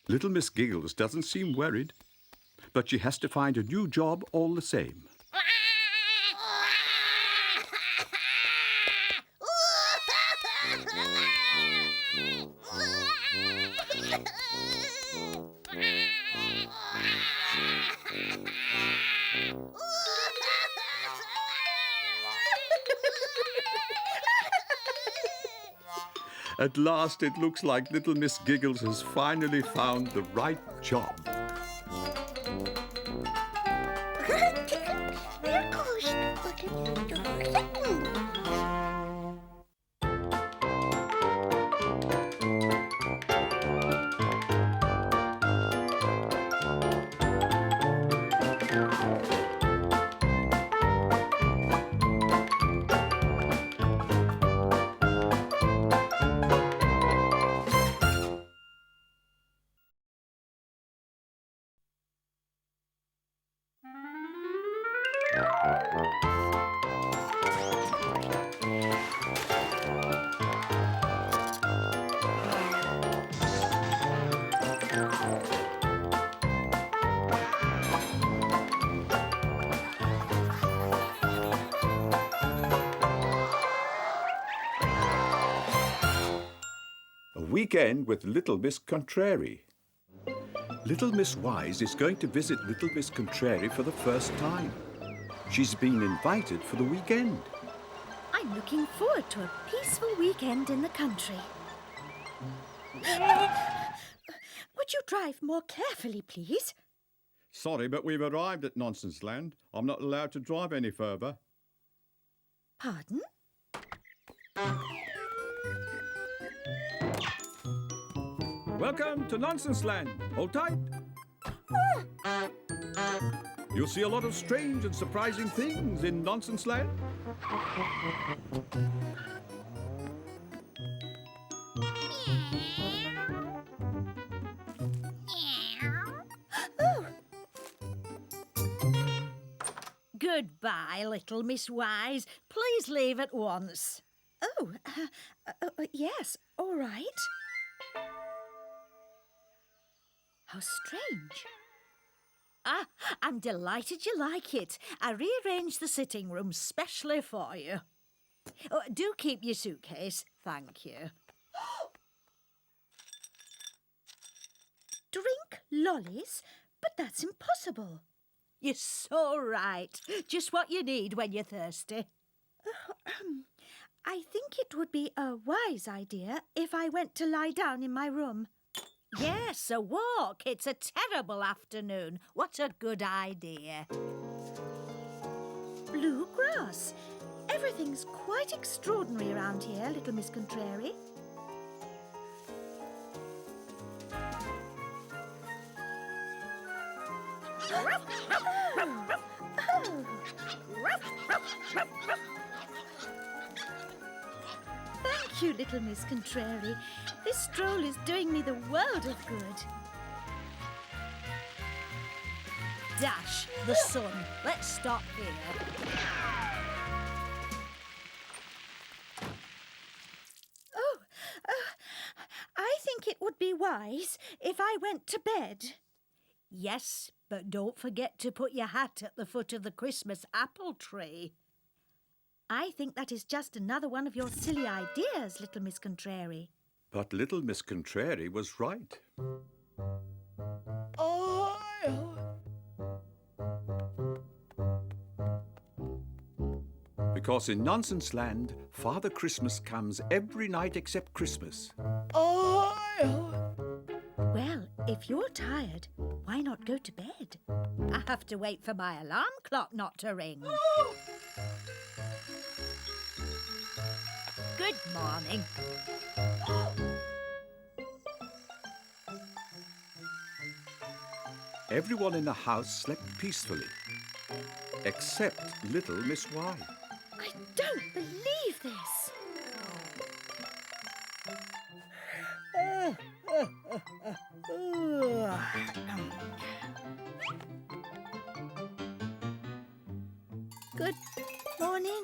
Little Miss Giggles doesn't seem worried, but she has to find a new job all the same. At last, it looks like little Miss Giggles has finally found the right job. A weekend with Little Miss Contrary. Little Miss Wise is going to visit Little Miss Contrary for the first time. She's been invited for the weekend. I'm looking forward to a peaceful weekend in the country. Would you drive more carefully, please? Sorry, but we've arrived at Nonsense Land. I'm not allowed to drive any further. Pardon? Welcome to Nonsense Land. Hold tight. You'll see a lot of strange and surprising things in Nonsense Land. Goodbye, little Miss Wise. Please leave at once. Oh, yes, all right. How strange. Ah, I'm delighted you like it. I rearranged the sitting room specially for you. Oh, do keep your suitcase, thank you. Drink lollies? But that's impossible. You're so right. Just what you need when you're thirsty. I think it would be a wise idea if I went to lie down in my room. Yes, a walk. It's a terrible afternoon. What a good idea. Blue grass. Everything's quite extraordinary around here, little Miss Contrary. Thank you, little Miss Contrary. This stroll is doing me the world of good. Dash, the sun. Let's stop here. Oh, I think it would be wise if I went to bed. Yes, but don't forget to put your hat at the foot of the Christmas apple tree. I think that is just another one of your silly ideas, little Miss Contrary. But Little Miss Contrary was right. Because in Nonsense Land, Father Christmas comes every night except Christmas. Well, if you're tired, why not go to bed? I have to wait for my alarm clock not to ring. Good morning. Everyone in the house slept peacefully, except Little Miss Y. I don't believe this. Good morning.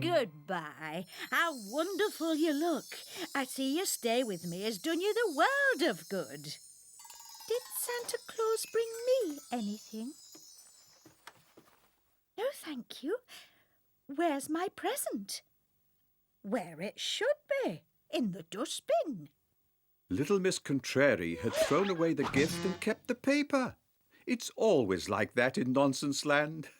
Goodbye. How wonderful you look. I see your stay with me has done you the world of good. Did Santa Claus bring me anything? No, thank you. Where's my present? Where it should be, in the dustbin. Little Miss Contrary had thrown away the gift and kept the paper. It's always like that in Nonsense Land.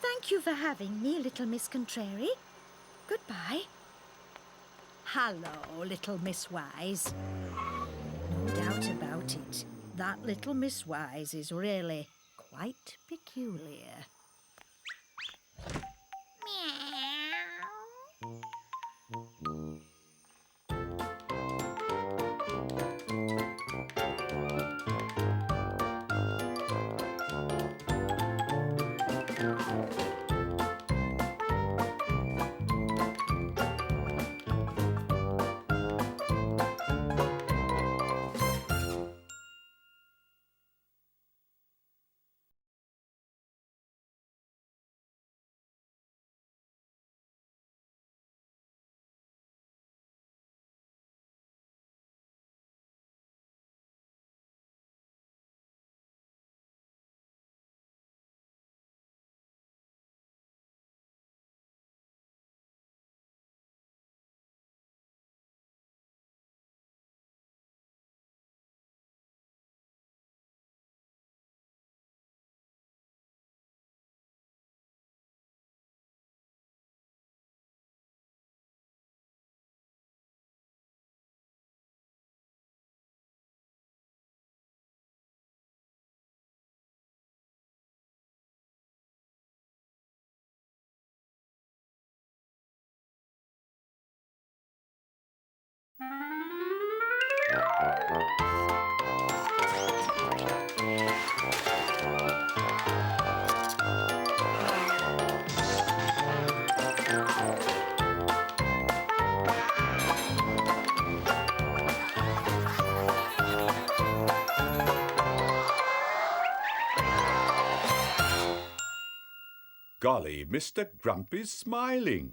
Thank you for having me, little Miss Contrary. Goodbye. Hello, little Miss Wise. No doubt about it, that little Miss Wise is really quite peculiar. Golly, Mr. Grumpy's smiling.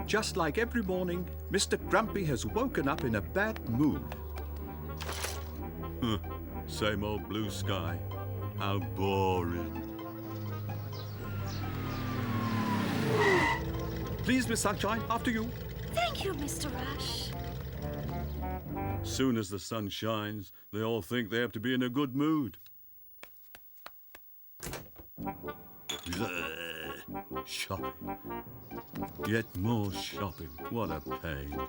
Just like every morning, Mr. Grumpy has woken up in a bad mood. Same old blue sky. How boring. Please, Miss Sunshine, after you. Thank you, Mr. Rush. Soon as the sun shines, they all think they have to be in a good mood. Shopping. Yet more shopping. What a pain.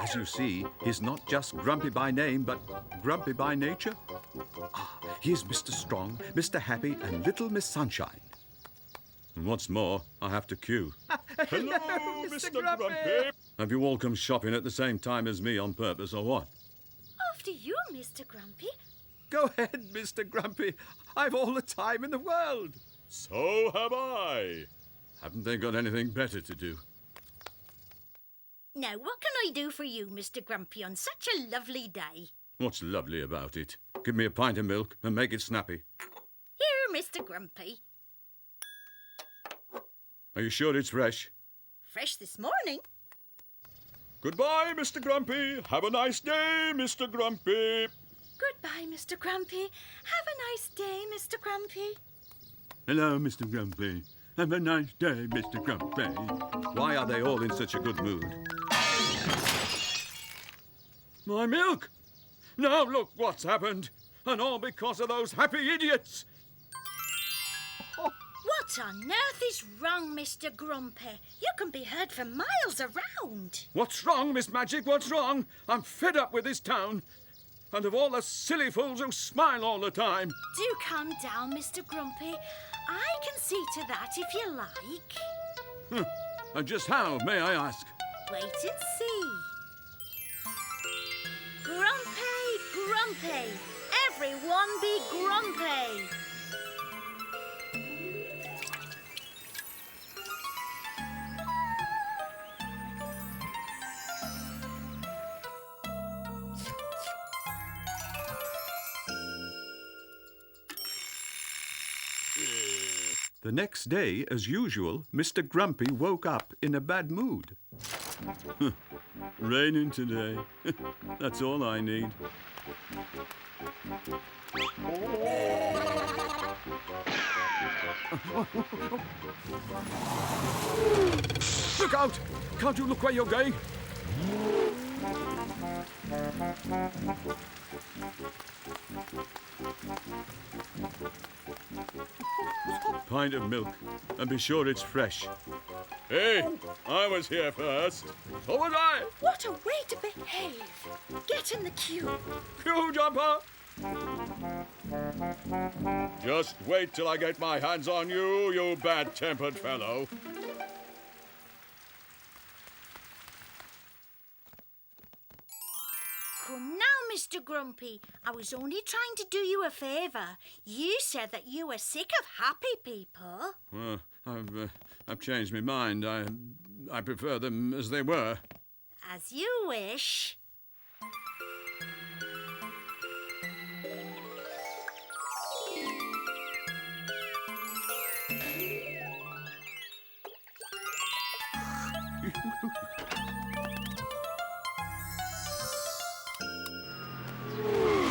As you see, he's not just grumpy by name, but grumpy by nature. Here's Mr. Strong, Mr. Happy, and little Miss Sunshine. And what's more, I have to queue. Hello, Mr. Grumpy. Grumpy. Have you all come shopping at the same time as me on purpose, or what? After you, Mr. Grumpy. Go ahead, Mr. Grumpy. I've all the time in the world. So have I. Haven't they got anything better to do? Now, what can I do for you, Mr. Grumpy, on such a lovely day? What's lovely about it? Give me a pint of milk and make it snappy. Here, Mr. Grumpy. Are you sure it's fresh? Fresh this morning. Goodbye, Mr. Grumpy. Have a nice day, Mr. Grumpy. Goodbye, Mr. Grumpy. Have a nice day, Mr. Grumpy. Hello, Mr. Grumpy. Have a nice day, Mr. Grumpy. Why are they all in such a good mood? My milk! Now look what's happened. And all because of those happy idiots. What on earth is wrong, Mr. Grumpy? You can be heard for miles around. What's wrong, Miss Magic? What's wrong? I'm fed up with this town. And of all the silly fools who smile all the time. Do calm down, Mr. Grumpy. I can see to that if you like. And just how, may I ask? Wait and see. Grumpy, Grumpy. Everyone be grumpy. The next day, as usual, Mr. Grumpy woke up in a bad mood. Raining today. That's all I need. Look out! Can't you look where you're going? Pint of milk, and be sure it's fresh. Hey, I was here first. So was I. What a way to behave. Get in the queue. Queue jumper. Just wait till I get my hands on you, you bad-tempered fellow. Come now, Mr. Grumpy. I was only trying to do you a favour. You said that you were sick of happy people. Well, I've changed my mind. I prefer them as they were. As you wish.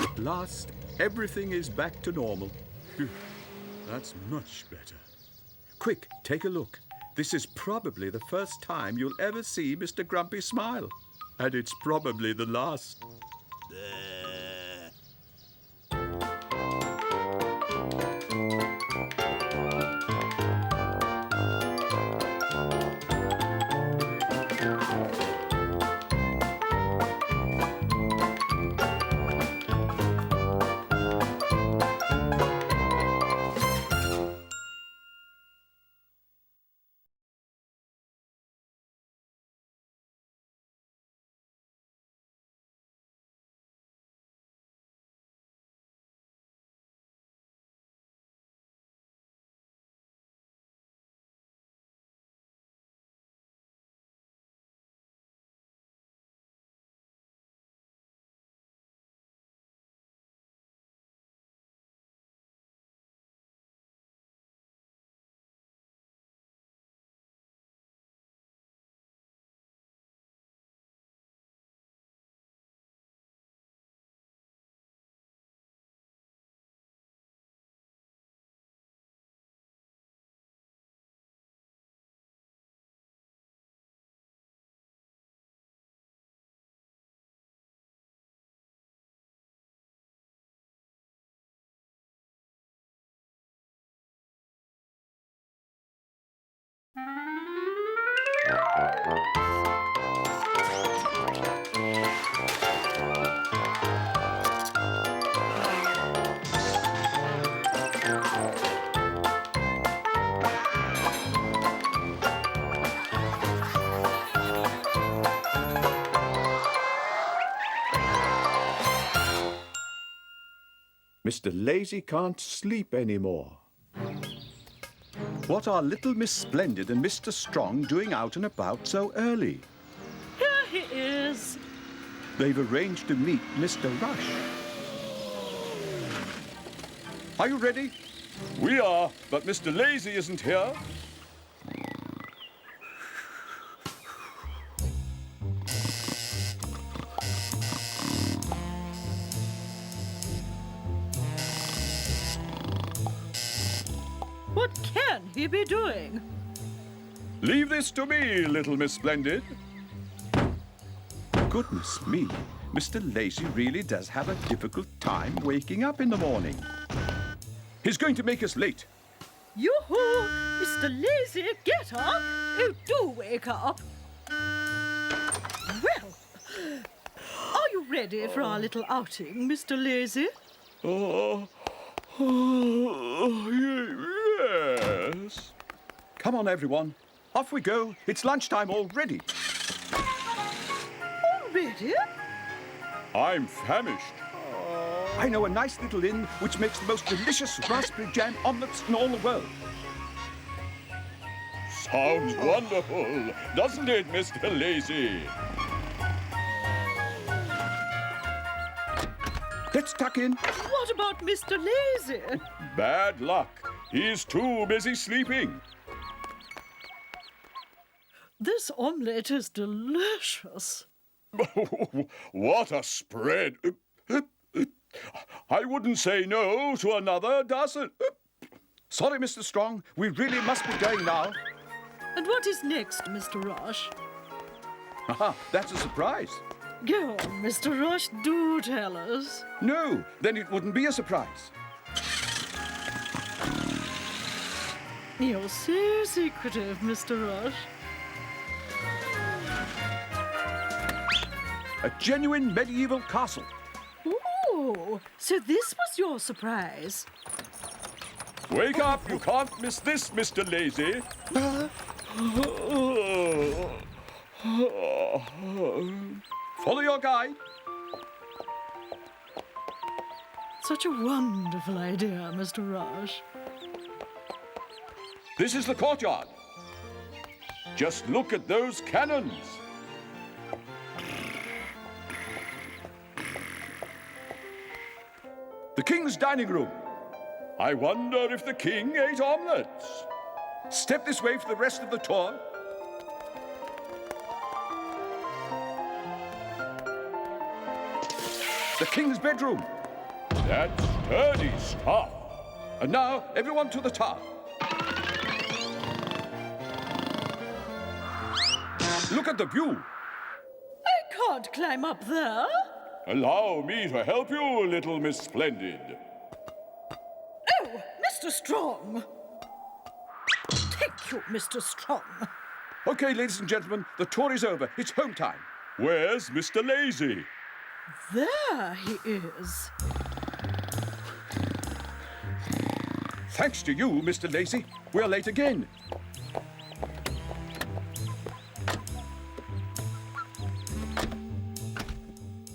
At last, everything is back to normal. That's much better. Quick, take a look. This is probably the first time you'll ever see Mr. Grumpy smile. And it's probably the last. Mr. Lazy can't sleep anymore. What are little Miss Splendid and Mr. Strong doing out and about so early? Here he is. They've arranged to meet Mr. Rush. Are you ready? We are, but Mr. Lazy isn't here. What can he be doing? Leave this to me, little Miss Splendid. Goodness me, Mr. Lazy really does have a difficult time waking up in the morning. He's going to make us late. Yoo-hoo! Mr. Lazy, get up! Oh, do wake up! Well, are you ready for our little outing, Mr. Lazy? Yes. Come on, everyone. Off we go. It's lunchtime already. Already? I'm famished. I know a nice little inn which makes the most delicious raspberry jam omelettes in all the world. Sounds wonderful, doesn't it, Mr. Lazy? Let's tuck in. What about Mr. Lazy? Bad luck. He's too busy sleeping. This omelette is delicious. What a spread. I wouldn't say no to another dozen. Sorry, Mr. Strong. We really must be going now. And what is next, Mr. Rush? Haha, that's a surprise. Go on, Mr. Rush, do tell us. No, then it wouldn't be a surprise. You're so secretive, Mr. Rush. A genuine medieval castle. Ooh, so this was your surprise. Wake up, you can't miss this, Mr. Lazy. Follow your guide. Such a wonderful idea, Mr. Rush. This is the courtyard. Just look at those cannons. The king's dining room. I wonder if the king ate omelettes. Step this way for the rest of the tour. The king's bedroom. That's sturdy stuff. And now, everyone to the tower. Look at the view. I can't climb up there. Allow me to help you, little Miss Splendid. Oh, Mr. Strong. Thank you, Mr. Strong. Okay, ladies and gentlemen, the tour is over. It's home time. Where's Mr. Lazy? There he is. Thanks to you, Mr. Lazy. We're late again.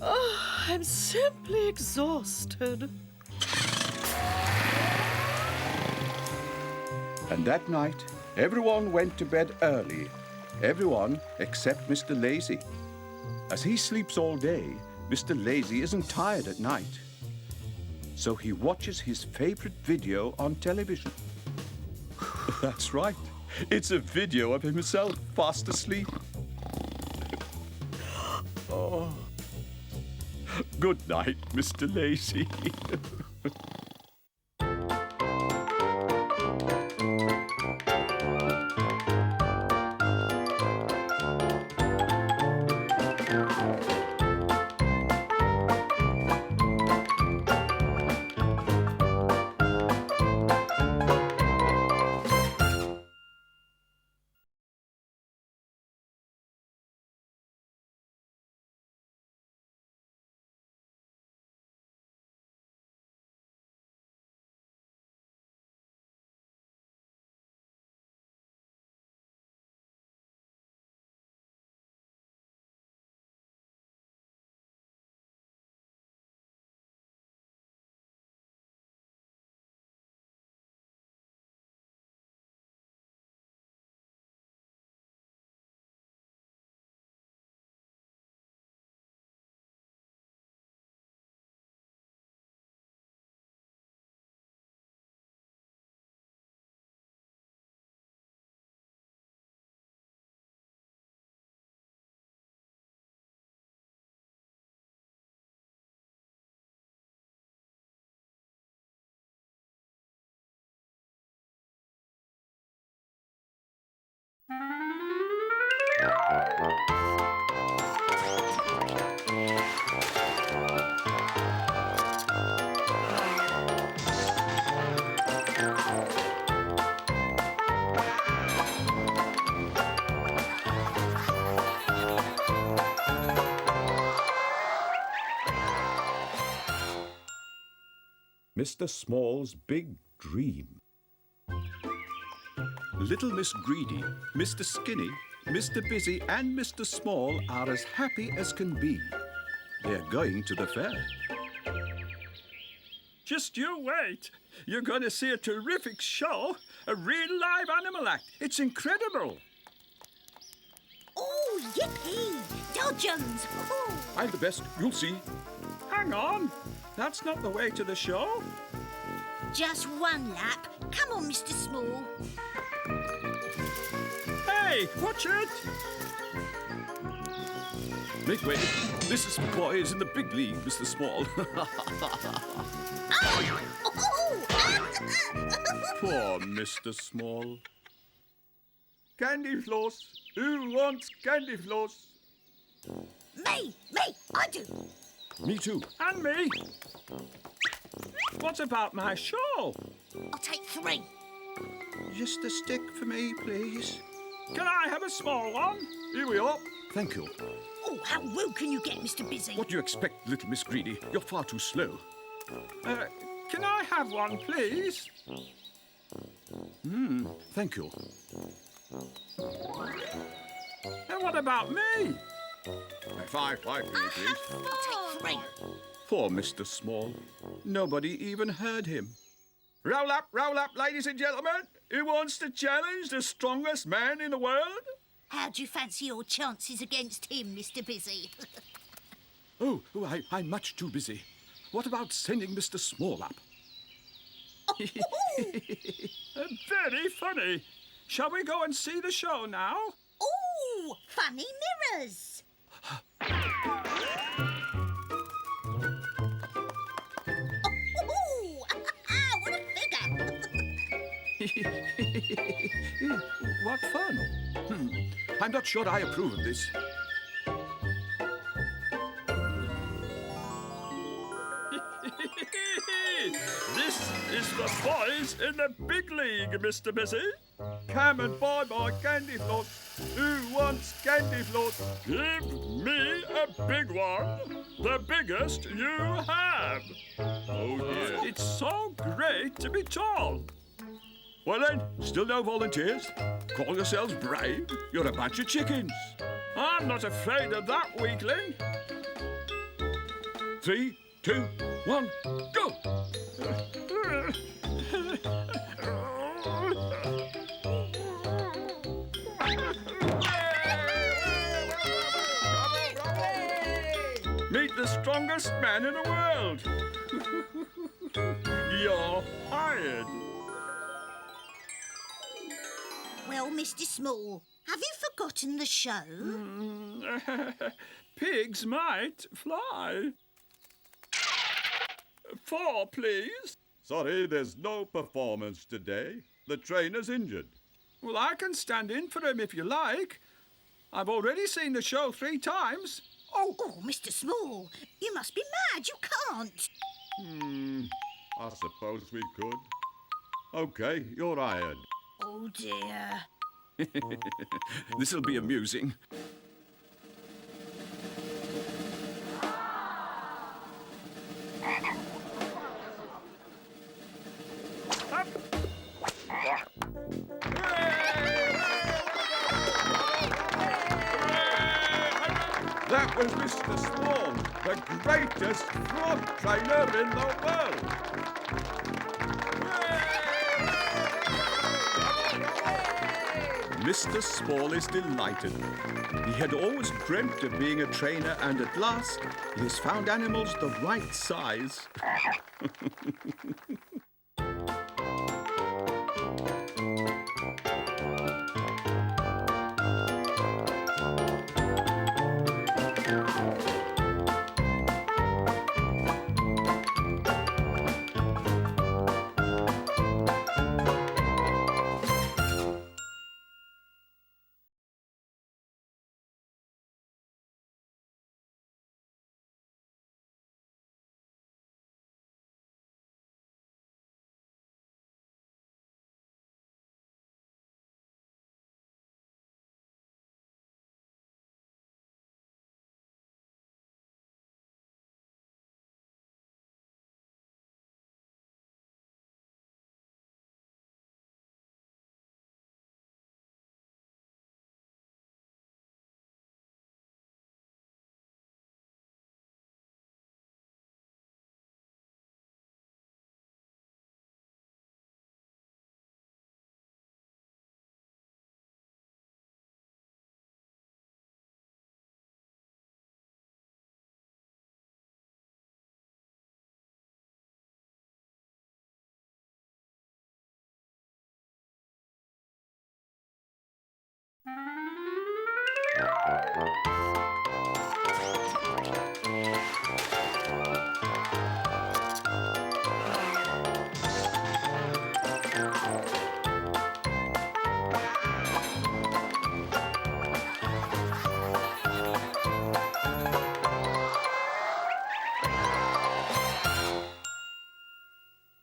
Oh, I'm simply exhausted. And that night, everyone went to bed early. Everyone except Mr. Lazy. As he sleeps all day, Mr. Lazy isn't tired at night. So he watches his favorite video on television. That's right. It's a video of himself fast asleep. Oh. Good night, Mr. Lazy. Mr. Small's Big Dream. Little Miss Greedy, Mr. Skinny, Mr. Busy and Mr. Small are as happy as can be. They're going to the fair. Just you wait. You're going to see a terrific show, a real live animal act. It's incredible. Oh, yippee! Dodgems! Oh. I'm the best, you'll see. Hang on. That's not the way to the show. Just one lap. Come on, Mr. Small. Hey, watch it. Make way. This is for boys in the big league, Mr. Small. Oh! Poor Mr. Small. Candy floss. Who wants candy floss? Me! I do. Me too. And me. What about my show? I'll take 3. Just a stick for me, please. Can I have a small one? Here we are. Thank you. Oh, how rude can you get, Mr. Busy? What do you expect, little Miss Greedy? You're far too slow. Can I have one, please? Thank you. And what about me? Five for me, please. I'll take 3. Poor Mr. Small. Nobody even heard him. Roll up, ladies and gentlemen. Who wants to challenge the strongest man in the world? How do you fancy your chances against him, Mr. Busy? Oh, I'm much too busy. What about sending Mr. Small up? Very funny. Shall we go and see the show now? Oh, funny mirrors. Oh, what a figure. What fun. I'm not sure I approve of this. This is for boys in the big league, Mr. Busy. Come and buy my candy floss. Who wants candy floss? Give me a big one. The biggest you have. Oh dear. It's so great to be tall. Well then, still no volunteers? Call yourselves brave? You're a bunch of chickens. I'm not afraid of that, weakling. 3, 2, 1, go! Meet the strongest man in the world. You're hired. Well, Mr. Small, have you forgotten the show? Pigs might fly. 4, please. Sorry, there's no performance today. The trainer's injured. Well, I can stand in for him if you like. I've already seen the show 3 times. Oh, Mr. Small, you must be mad. You can't. I suppose we could. OK, you're hired. Oh, dear. This'll be amusing. That was Mr. Small, the greatest frog trainer in the world. Mr. Small is delighted. He had always dreamt of being a trainer, and at last he has found animals the right size.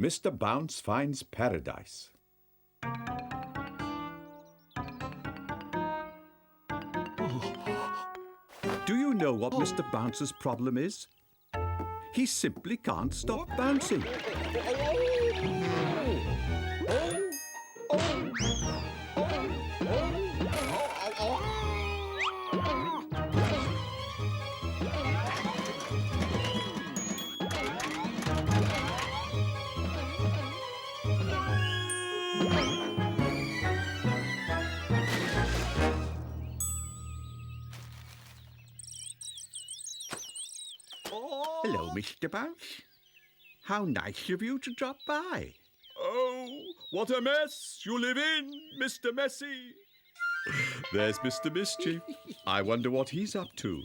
Mr. Bounce finds paradise. Do you know what Mr. Bounce's problem is? He simply can't stop bouncing. Hello, Mr. Bounce. How nice of you to drop by. Oh, what a mess you live in, Mr. Messy. There's Mr. Mischief. I wonder what he's up to.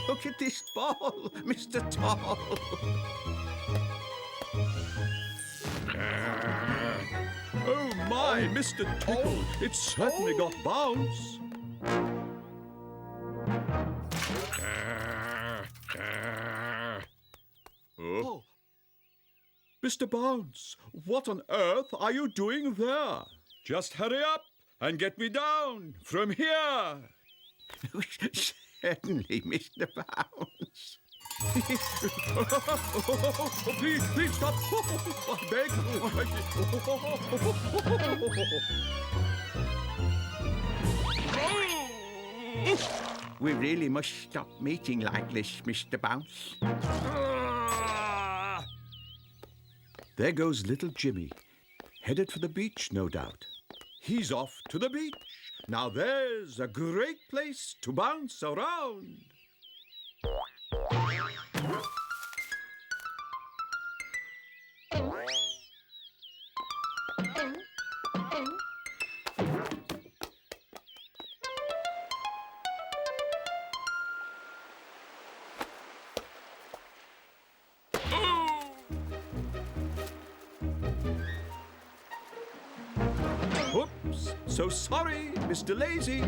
Look at this ball, Mr. Tall. Oh my, Mr. Tickle, it's certainly got bounce. Oh. Mr. Bounce, what on earth are you doing there? Just hurry up and get me down from here. Certainly, Mr. Bounce. Please stop. I beg. We really must stop meeting like this, Mr. Bounce. There goes little Jimmy, headed for the beach, no doubt. He's off to the beach. Now there's a great place to bounce around. Oops, so sorry, Mr. Lazy.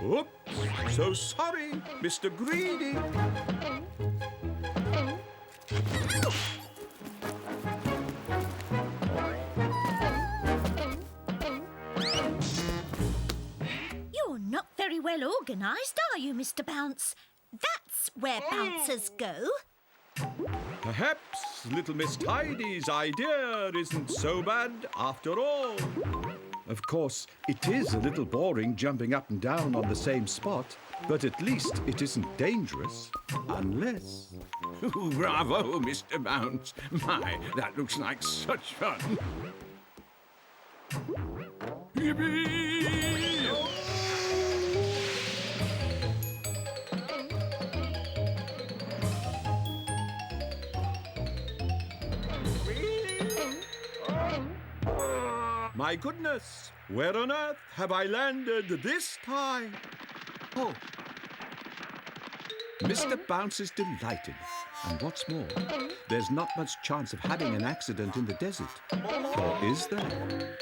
Oops, so sorry, Mr. Greedy. You're not very well organised, are you, Mr. Bounce? That's where bouncers go. Perhaps little Miss Tidy's idea isn't so bad after all. Of course, it is a little boring jumping up and down on the same spot, but at least it isn't dangerous. Unless... Bravo, Mr. Bounce. My, that looks like such fun. Yippee! My goodness, where on earth have I landed this time? Oh! Mr. Bounce is delighted. And what's more, there's not much chance of having an accident in the desert. Or is there?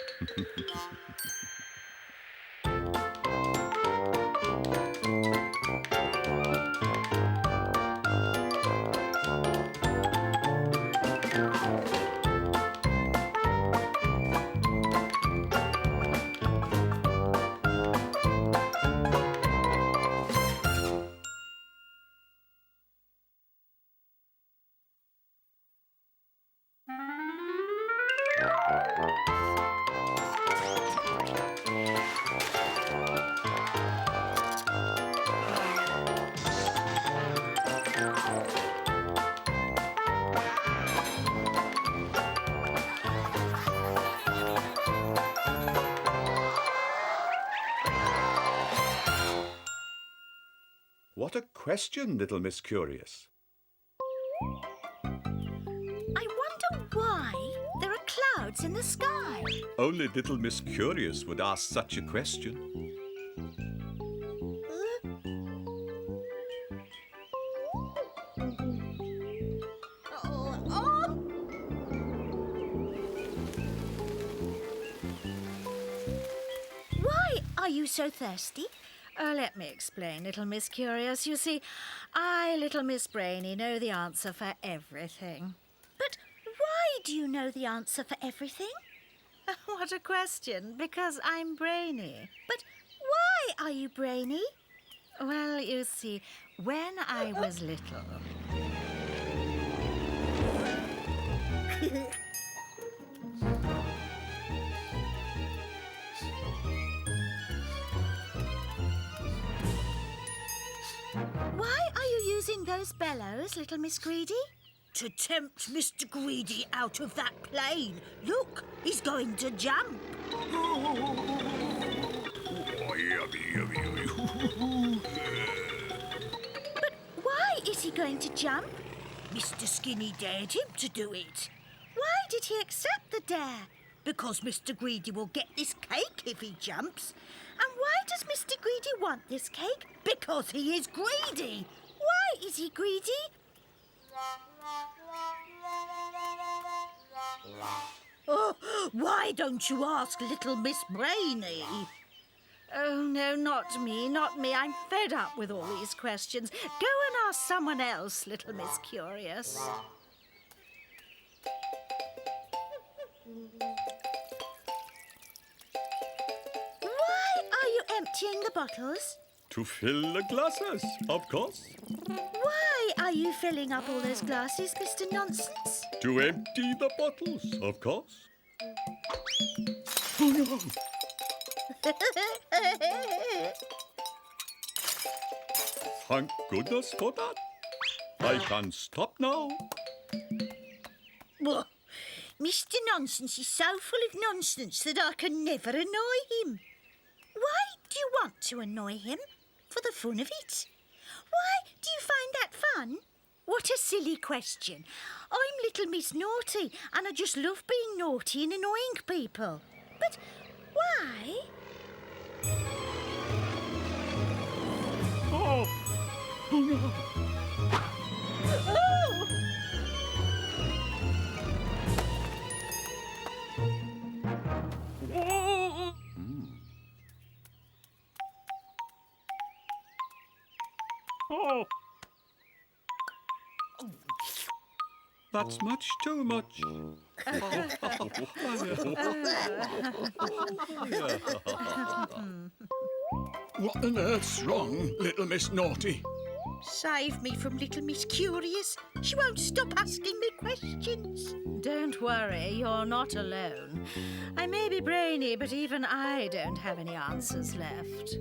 What a question, little Miss Curious. I wonder why there are clouds in the sky. Only little Miss Curious would ask such a question. Why are you so thirsty? Let me explain, little Miss Curious. You see, I, little Miss Brainy, know the answer for everything. But why do you know the answer for everything? What a question, because I'm brainy. But why are you brainy? Well, you see, when I was little... Why are you using those bellows, little Miss Greedy? To tempt Mr. Greedy out of that plane. Look, he's going to jump. But why is he going to jump? Mr. Skinny dared him to do it. Why did he accept the dare? Because Mr. Greedy will get this cake if he jumps. And why does Mr. Greedy want this cake? Because he is greedy. Why is he greedy? Oh, why don't you ask little Miss Brainy? Oh, no, not me, not me. I'm fed up with all these questions. Go and ask someone else, little Miss Curious. Why are you emptying the bottles? To fill the glasses, of course. Why are you filling up all those glasses, Mr. Nonsense? To empty the bottles, of course. Oh, no. Thank goodness for that. I can stop now. Well, Mr. Nonsense is so full of nonsense that I can never annoy him. Why do you want to annoy him? For the fun of it. Why do you find that fun? What a silly question. I'm little Miss Naughty and I just love being naughty and annoying people. But why? Oh, oh no. Oh! Oh. That's much too much. What on earth's wrong, little Miss Naughty? Save me from little Miss Curious. She won't stop asking me questions. Don't worry, you're not alone. I may be brainy, but even I don't have any answers left.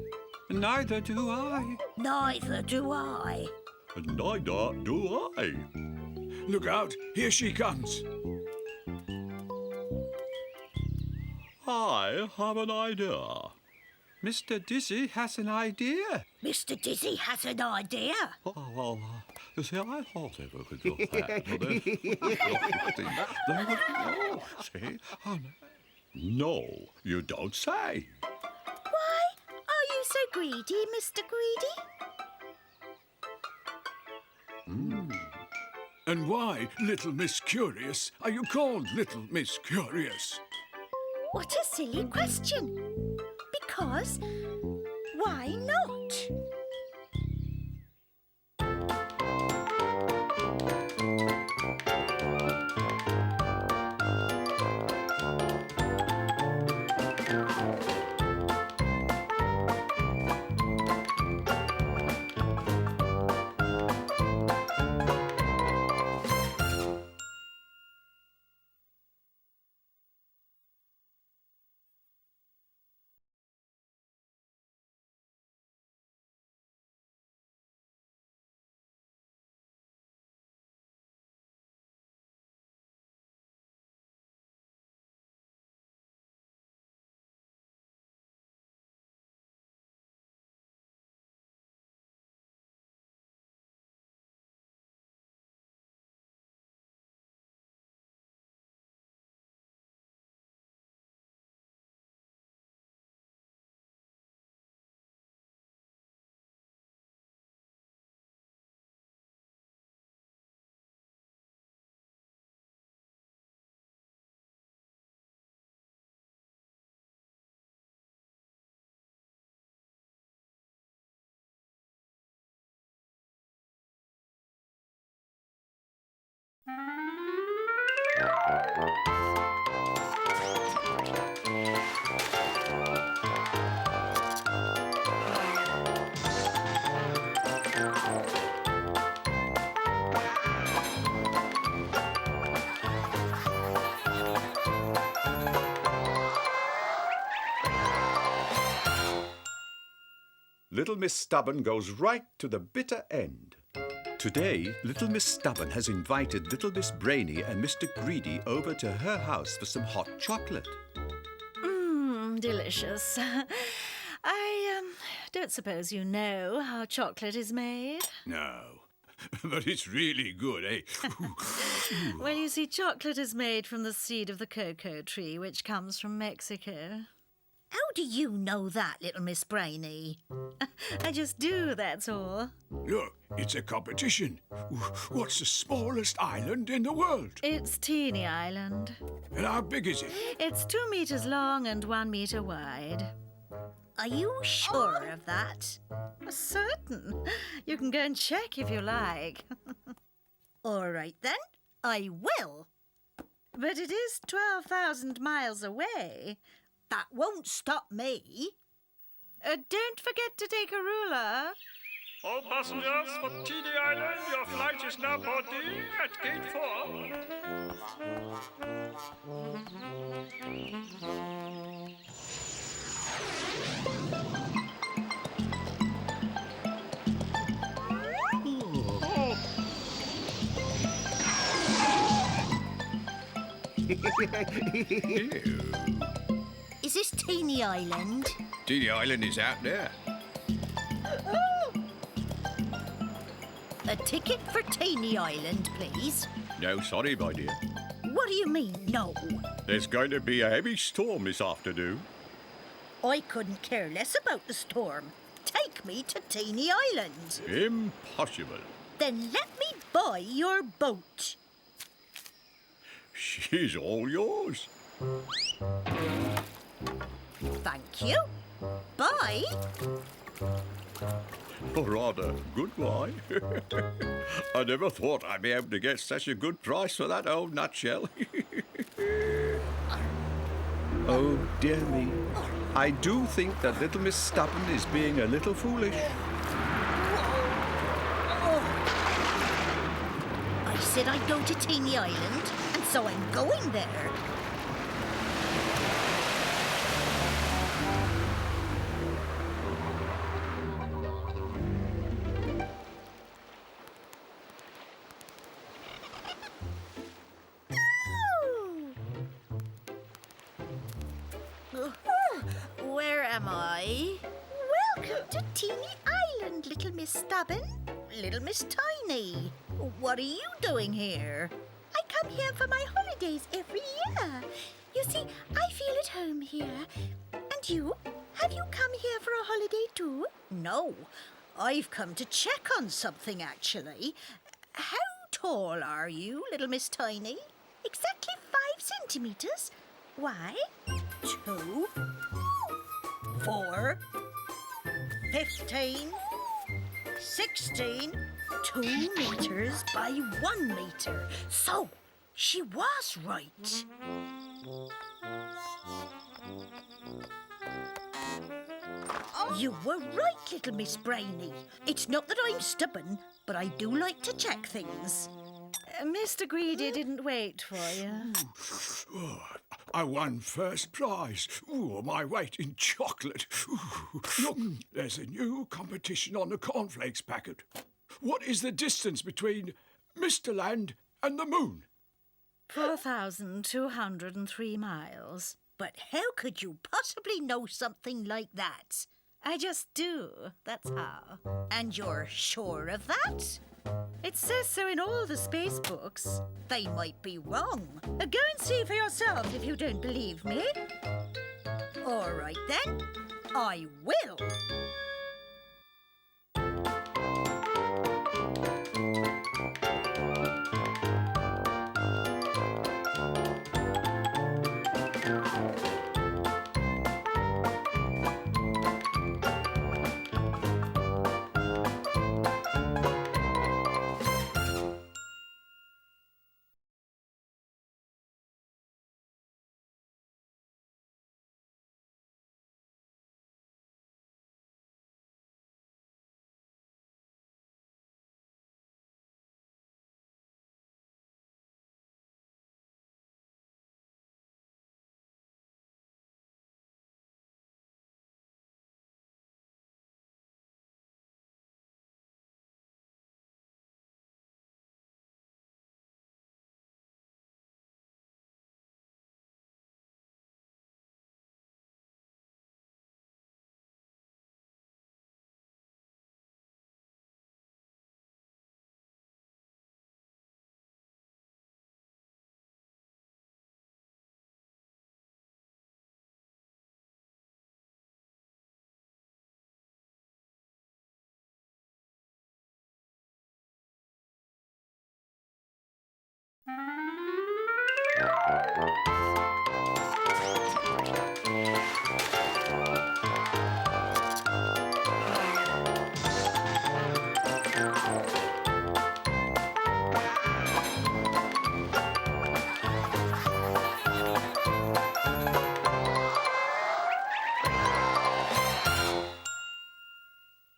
Neither do I. Neither do I. And neither do I. Look out, here she comes. I have an idea. Mr. Dizzy has an idea. Mr. Dizzy has an idea. Oh, well, you see, I thought if we could do that, but they would know, see? Oh, no, you don't say. Why are you so greedy, Mr. Greedy? And why, little Miss Curious, are you called Little Miss Curious? What a silly question. Because why not? Little Miss Stubborn goes right to the bitter end. Today, Little Miss Stubborn has invited Little Miss Brainy and Mr. Greedy over to her house for some hot chocolate. Delicious. I don't suppose you know how chocolate is made. No, but it's really good, eh? Well, you see, chocolate is made from the seed of the cocoa tree, which comes from Mexico. How do you know that, little Miss Brainy? I just do, that's all. Look, it's a competition. What's the smallest island in the world? It's Teeny Island. And how big is it? It's 2 meters long and 1 meter wide. Are you sure of that? Certain. You can go and check if you like. All right, then. I will. But it is 12,000 miles away. That won't stop me. Don't forget to take a ruler. All passengers for Teeny Island, your flight is now boarding at gate 4. Is this Teeny Island? Teeny Island is out there. A ticket for Teeny Island, please. No, sorry, my dear. What do you mean, no? There's going to be a heavy storm this afternoon. I couldn't care less about the storm. Take me to Teeny Island. Impossible. Then let me buy your boat. She's all yours. Thank you. Bye. Oh, rather, goodbye. I never thought I'd be able to get such a good price for that old nutshell. Oh, dear me. I do think that Little Miss Stubborn is being a little foolish. I said I'd go to Teeny Island, and so I'm going there. Where am I? Welcome to Teeny Island, Little Miss Stubborn. Little Miss Tiny. What are you doing here? I come here for my holidays every year. You see, I feel at home here. And you? Have you come here for a holiday too? No. I've come to check on something, actually. How tall are you, Little Miss Tiny? Exactly 5 centimetres. Why? 2, 4, 15, 16, 2 meters by 1 meter. So, she was right. You were right, Little Miss Brainy. It's not that I'm stubborn, but I do like to check things. Mr. Greedy didn't wait for you. Oh, I won first prize. Ooh, my weight in chocolate. Ooh, look, there's a new competition on the cornflakes packet. What is the distance between Mr. Land and the moon? 4,203 miles. But how could you possibly know something like that? I just do, that's how. And you're sure of that? It says so in all the space books. They might be wrong. Go and see for yourself if you don't believe me. All right then, I will.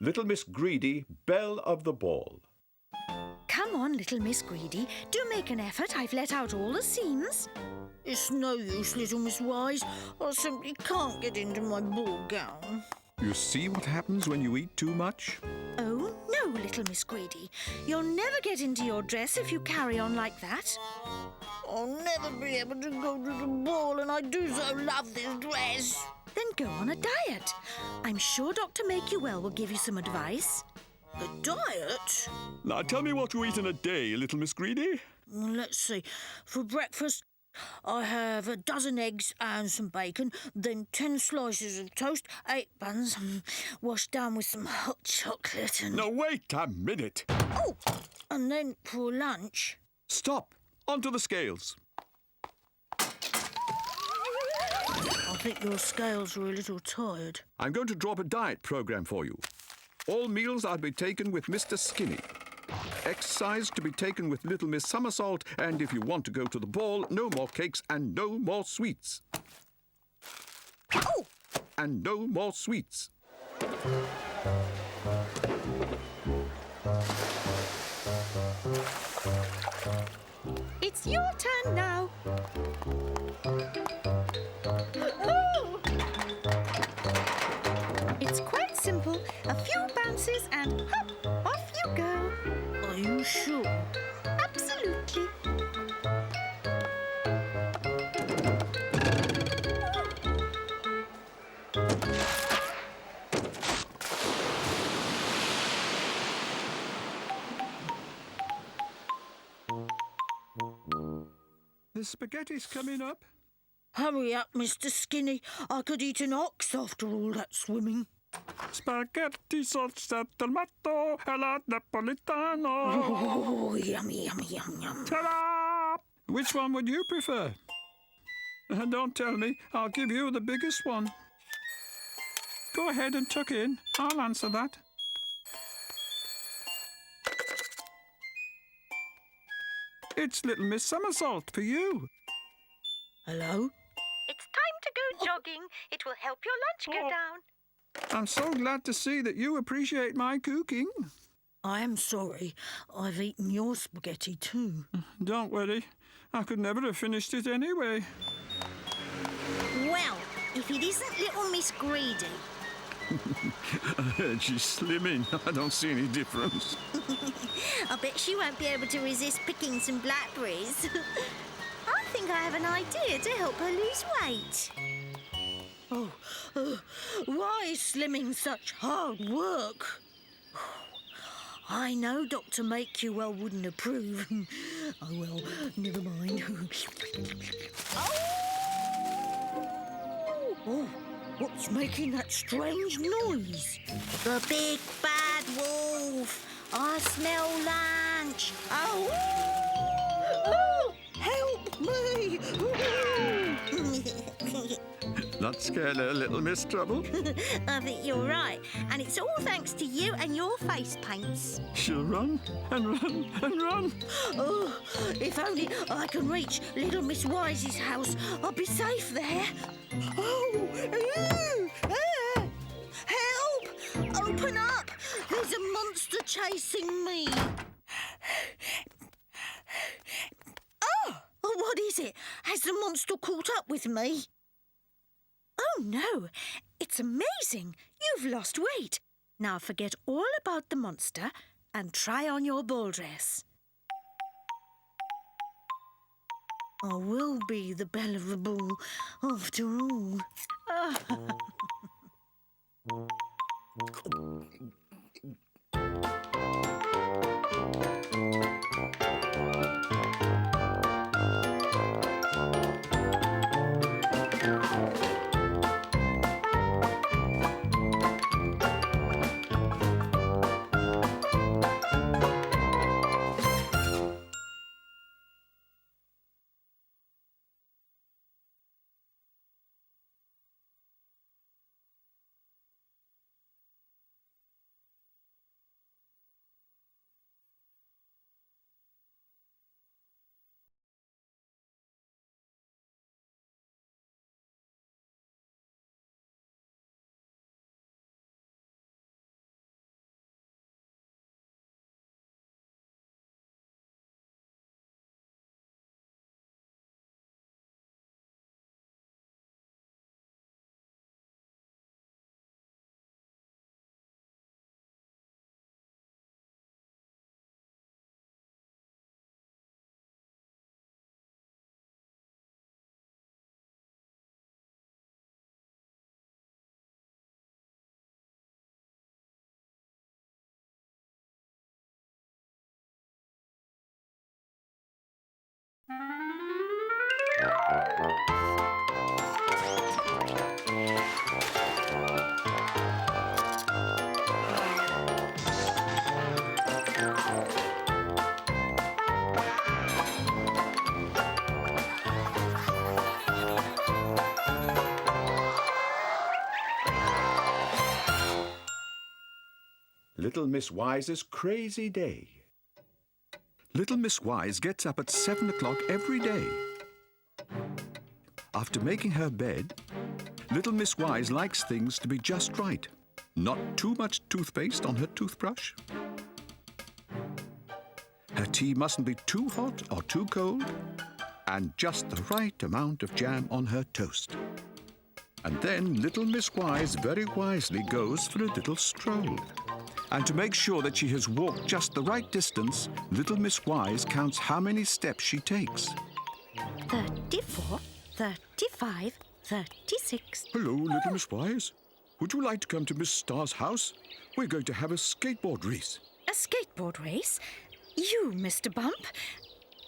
Little Miss Greedy, belle of the ball. Come on, little Miss Greedy. Do make an effort. I've let out all the seams. It's no use, little Miss Wise. I simply can't get into my ball gown. You see what happens when you eat too much? Oh, no, little Miss Greedy. You'll never get into your dress if you carry on like that. I'll never be able to go to the ball, and I do so love this dress. Then go on a diet. I'm sure Dr. Make-You-Well will give you some advice. A diet? Now tell me what you eat in a day, little Miss Greedy. Let's see. For breakfast, I have a dozen eggs and some bacon, then 10 slices of toast, 8 buns, washed down with some hot chocolate and... Now wait a minute. Oh! And then for lunch... Stop. Onto the scales. I think your scales are a little tired. I'm going to draw up a diet program for you. All meals are to be taken with Mr. Skinny. Exercise to be taken with Little Miss Somersault, and if you want to go to the ball, no more cakes and no more sweets. Oh! And no more sweets. It's your turn now. It's quite simple. A few bounces and hop, off you go. Are you sure? Absolutely. The spaghetti's coming up. Hurry up, Mr. Skinny. I could eat an ox after all that swimming. Spaghetti salsa tomato alla napolitano. Oh, yummy, yummy, yum, yum. Ta-da! Which one would you prefer? Don't tell me. I'll give you the biggest one. Go ahead and tuck in. I'll answer that. It's Little Miss Somersault for you. Hello? It's time to go jogging. It will help your lunch go down. I'm so glad to see that you appreciate my cooking. I am sorry. I've eaten your spaghetti too. Don't worry. I could never have finished it anyway. Well, if it isn't little Miss Greedy. I heard she's slimming. I don't see any difference. I bet she won't be able to resist picking some blackberries. I think I have an idea to help her lose weight. Why is slimming such hard work? I know Dr. Make-You-Well wouldn't approve. Oh, well, never mind. Oh, what's making that strange noise? The big bad wolf. I smell lunch. Oh, help me! Not scared her, Little Miss Trouble? I think you're right. And it's all thanks to you and your face paints. She'll run and run and run. Oh, if only I can reach Little Miss Wise's house, I'll be safe there. Oh! Help! Open up! There's a monster chasing me. Oh! What is it? Has the monster caught up with me? Oh, no. It's amazing. You've lost weight. Now forget all about the monster and try on your ball dress. I will be the belle of the ball, after all. Little Miss Wise's crazy day. Little Miss Wise gets up at 7 o'clock every day. After making her bed, Little Miss Wise likes things to be just right. Not too much toothpaste on her toothbrush. Her tea mustn't be too hot or too cold. And just the right amount of jam on her toast. And then Little Miss Wise very wisely goes for a little stroll. And to make sure that she has walked just the right distance, Little Miss Wise counts how many steps she takes. 34, 35, 36. Hello, Little Miss Wise. Would you like to come to Miss Star's house? We're going to have a skateboard race. A skateboard race? You, Mr. Bump?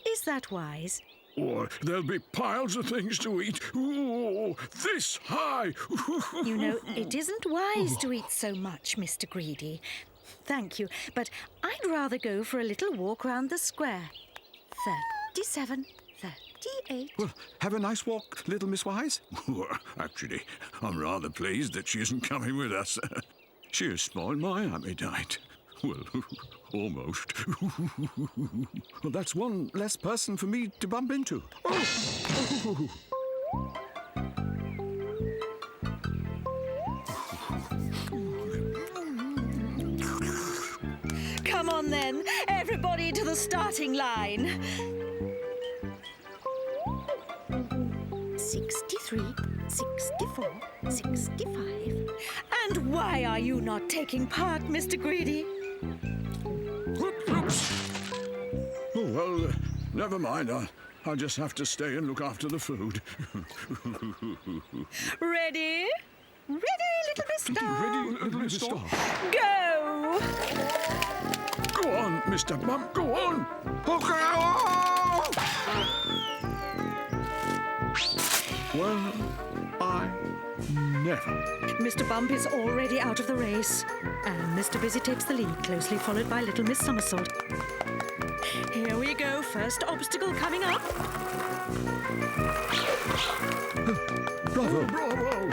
Is that wise? Or there'll be piles of things to eat. Ooh, this high. You know, it isn't wise to eat so much, Mr. Greedy. Thank you, but I'd rather go for a little walk round the square. 37, 38. Well, have a nice walk, Little Miss Wise. Actually, I'm rather pleased that she isn't coming with us. She has spoiled my appetite. Well, almost. Well, that's one less person for me to bump into. Oh. Come on then, everybody to the starting line. 63, 64, 65. And why are you not taking part, Mr. Greedy? Oh, well, never mind. I'll just have to stay and look after the food. Ready? Ready, Little Miss Star? Ready, Little Miss Star? Go! Go on, Mr. Bump, go on. Well, I never. Mr. Bump is already out of the race. And Mr. Busy takes the lead, closely followed by Little Miss Somersault. Here we go. First obstacle coming up. Bravo! Bravo!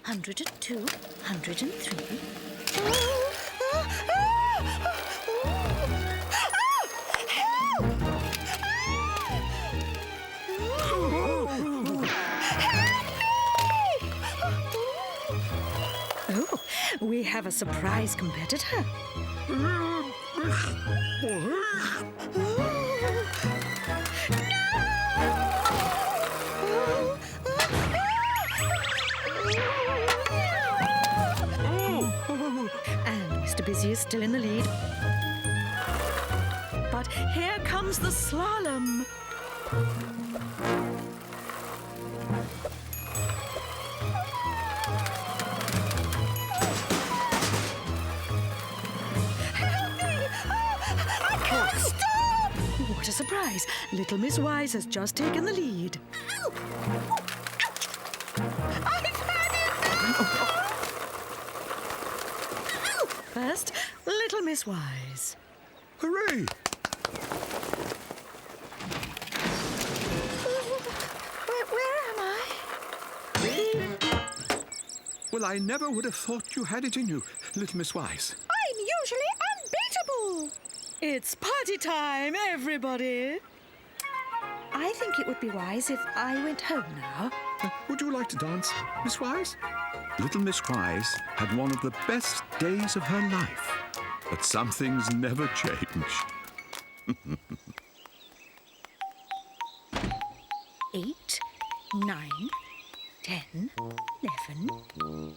102, 103. Oh, we have a surprise competitor. And Mr. Busy is still in the lead. But here comes the slalom. What a surprise! Little Miss Wise has just taken the lead. First, Little Miss Wise. Hooray! Where am I? Well, I never would have thought you had it in you, Little Miss Wise. I'm usually unbeatable. It's party time, everybody! I think it would be wise if I went home now. Would you like to dance, Miss Wise? Little Miss Wise had one of the best days of her life. But some things never change. 8, 9, 10, 11.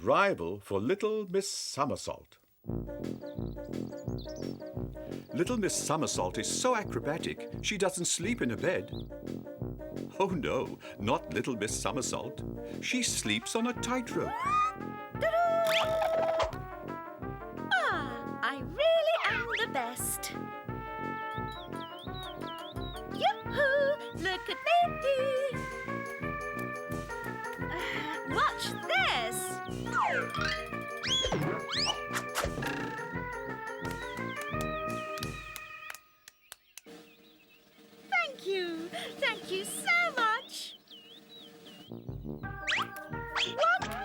Arrival for Little Miss Somersault. Little Miss Somersault is so acrobatic, she doesn't sleep in a bed. Oh no, not Little Miss Somersault. She sleeps on a tightrope. Ah, I really am the best. Yoo-hoo! Look at me! Watch this! Thank you so much. 1,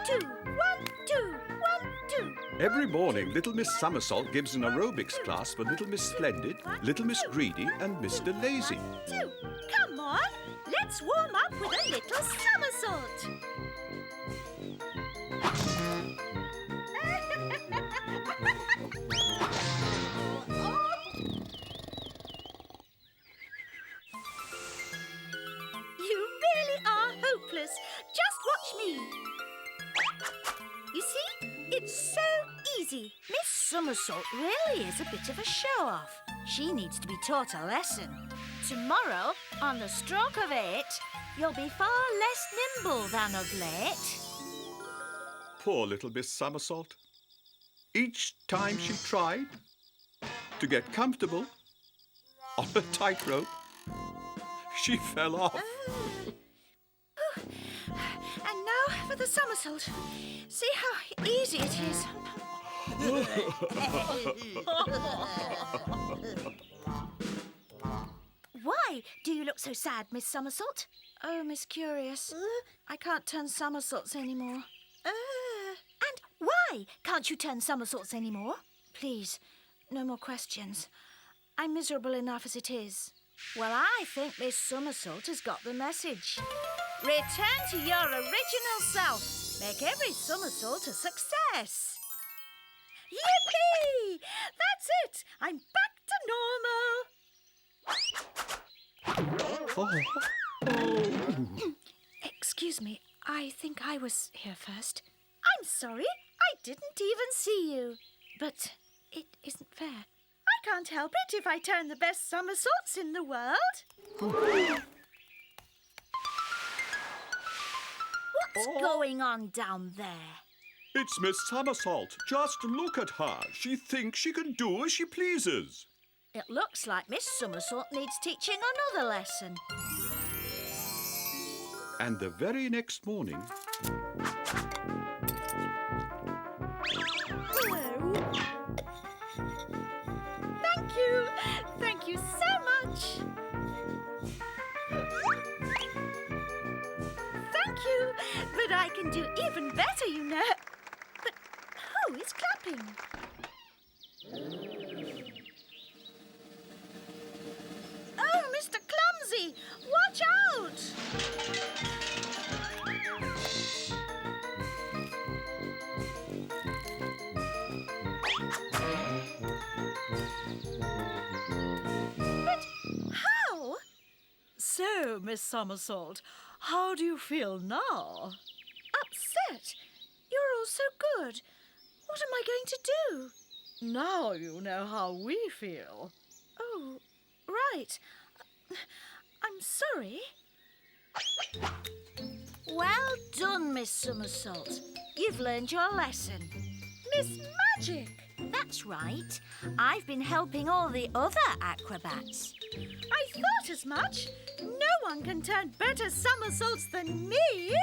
2, 1, 2, 1, 2. Every morning, Little Miss Somersault gives an aerobics class for Little Miss Splendid, Little Miss Greedy and Mr. Lazy. 2. Come on, let's warm up with a little somersault. You really are hopeless. Just watch me. You see? It's so easy. Miss Somersault really is a bit of a show-off. She needs to be taught a lesson. Tomorrow, on the stroke of 8, you'll be far less nimble than of late. Poor Little Miss Somersault. Each time she tried to get comfortable on a tightrope, she fell off. And now for the somersault. See how easy it is. Why do you look so sad, Miss Somersault? Oh, Miss Curious. I can't turn somersaults anymore. And why can't you turn somersaults anymore? Please, no more questions. I'm miserable enough as it is. Well, I think Miss Somersault has got the message. Return to your original self. Make every somersault a success. Yippee! That's it. I'm back to normal. Excuse me. I think I was here first. I'm sorry. I didn't even see you. But it isn't fair. I can't help it if I turn the best somersaults in the world. What's going on down there? It's Miss Somersault. Just look at her. She thinks she can do as she pleases. It looks like Miss Somersault needs teaching another lesson. And the very next morning... Hello. Thank you. Thank you so much. Thank you. But I can do even better, you know. But who is clapping? Oh, Mr. Clumsy! Watch out! But how? So, Miss Somersault, how do you feel now? Upset? You're all so good. What am I going to do? Now you know how we feel. Oh, right. I'm sorry. Well done, Miss Somersault. You've learned your lesson. Miss Magic! That's right. I've been helping all the other acrobats. I thought as much. No one can turn better somersaults than me.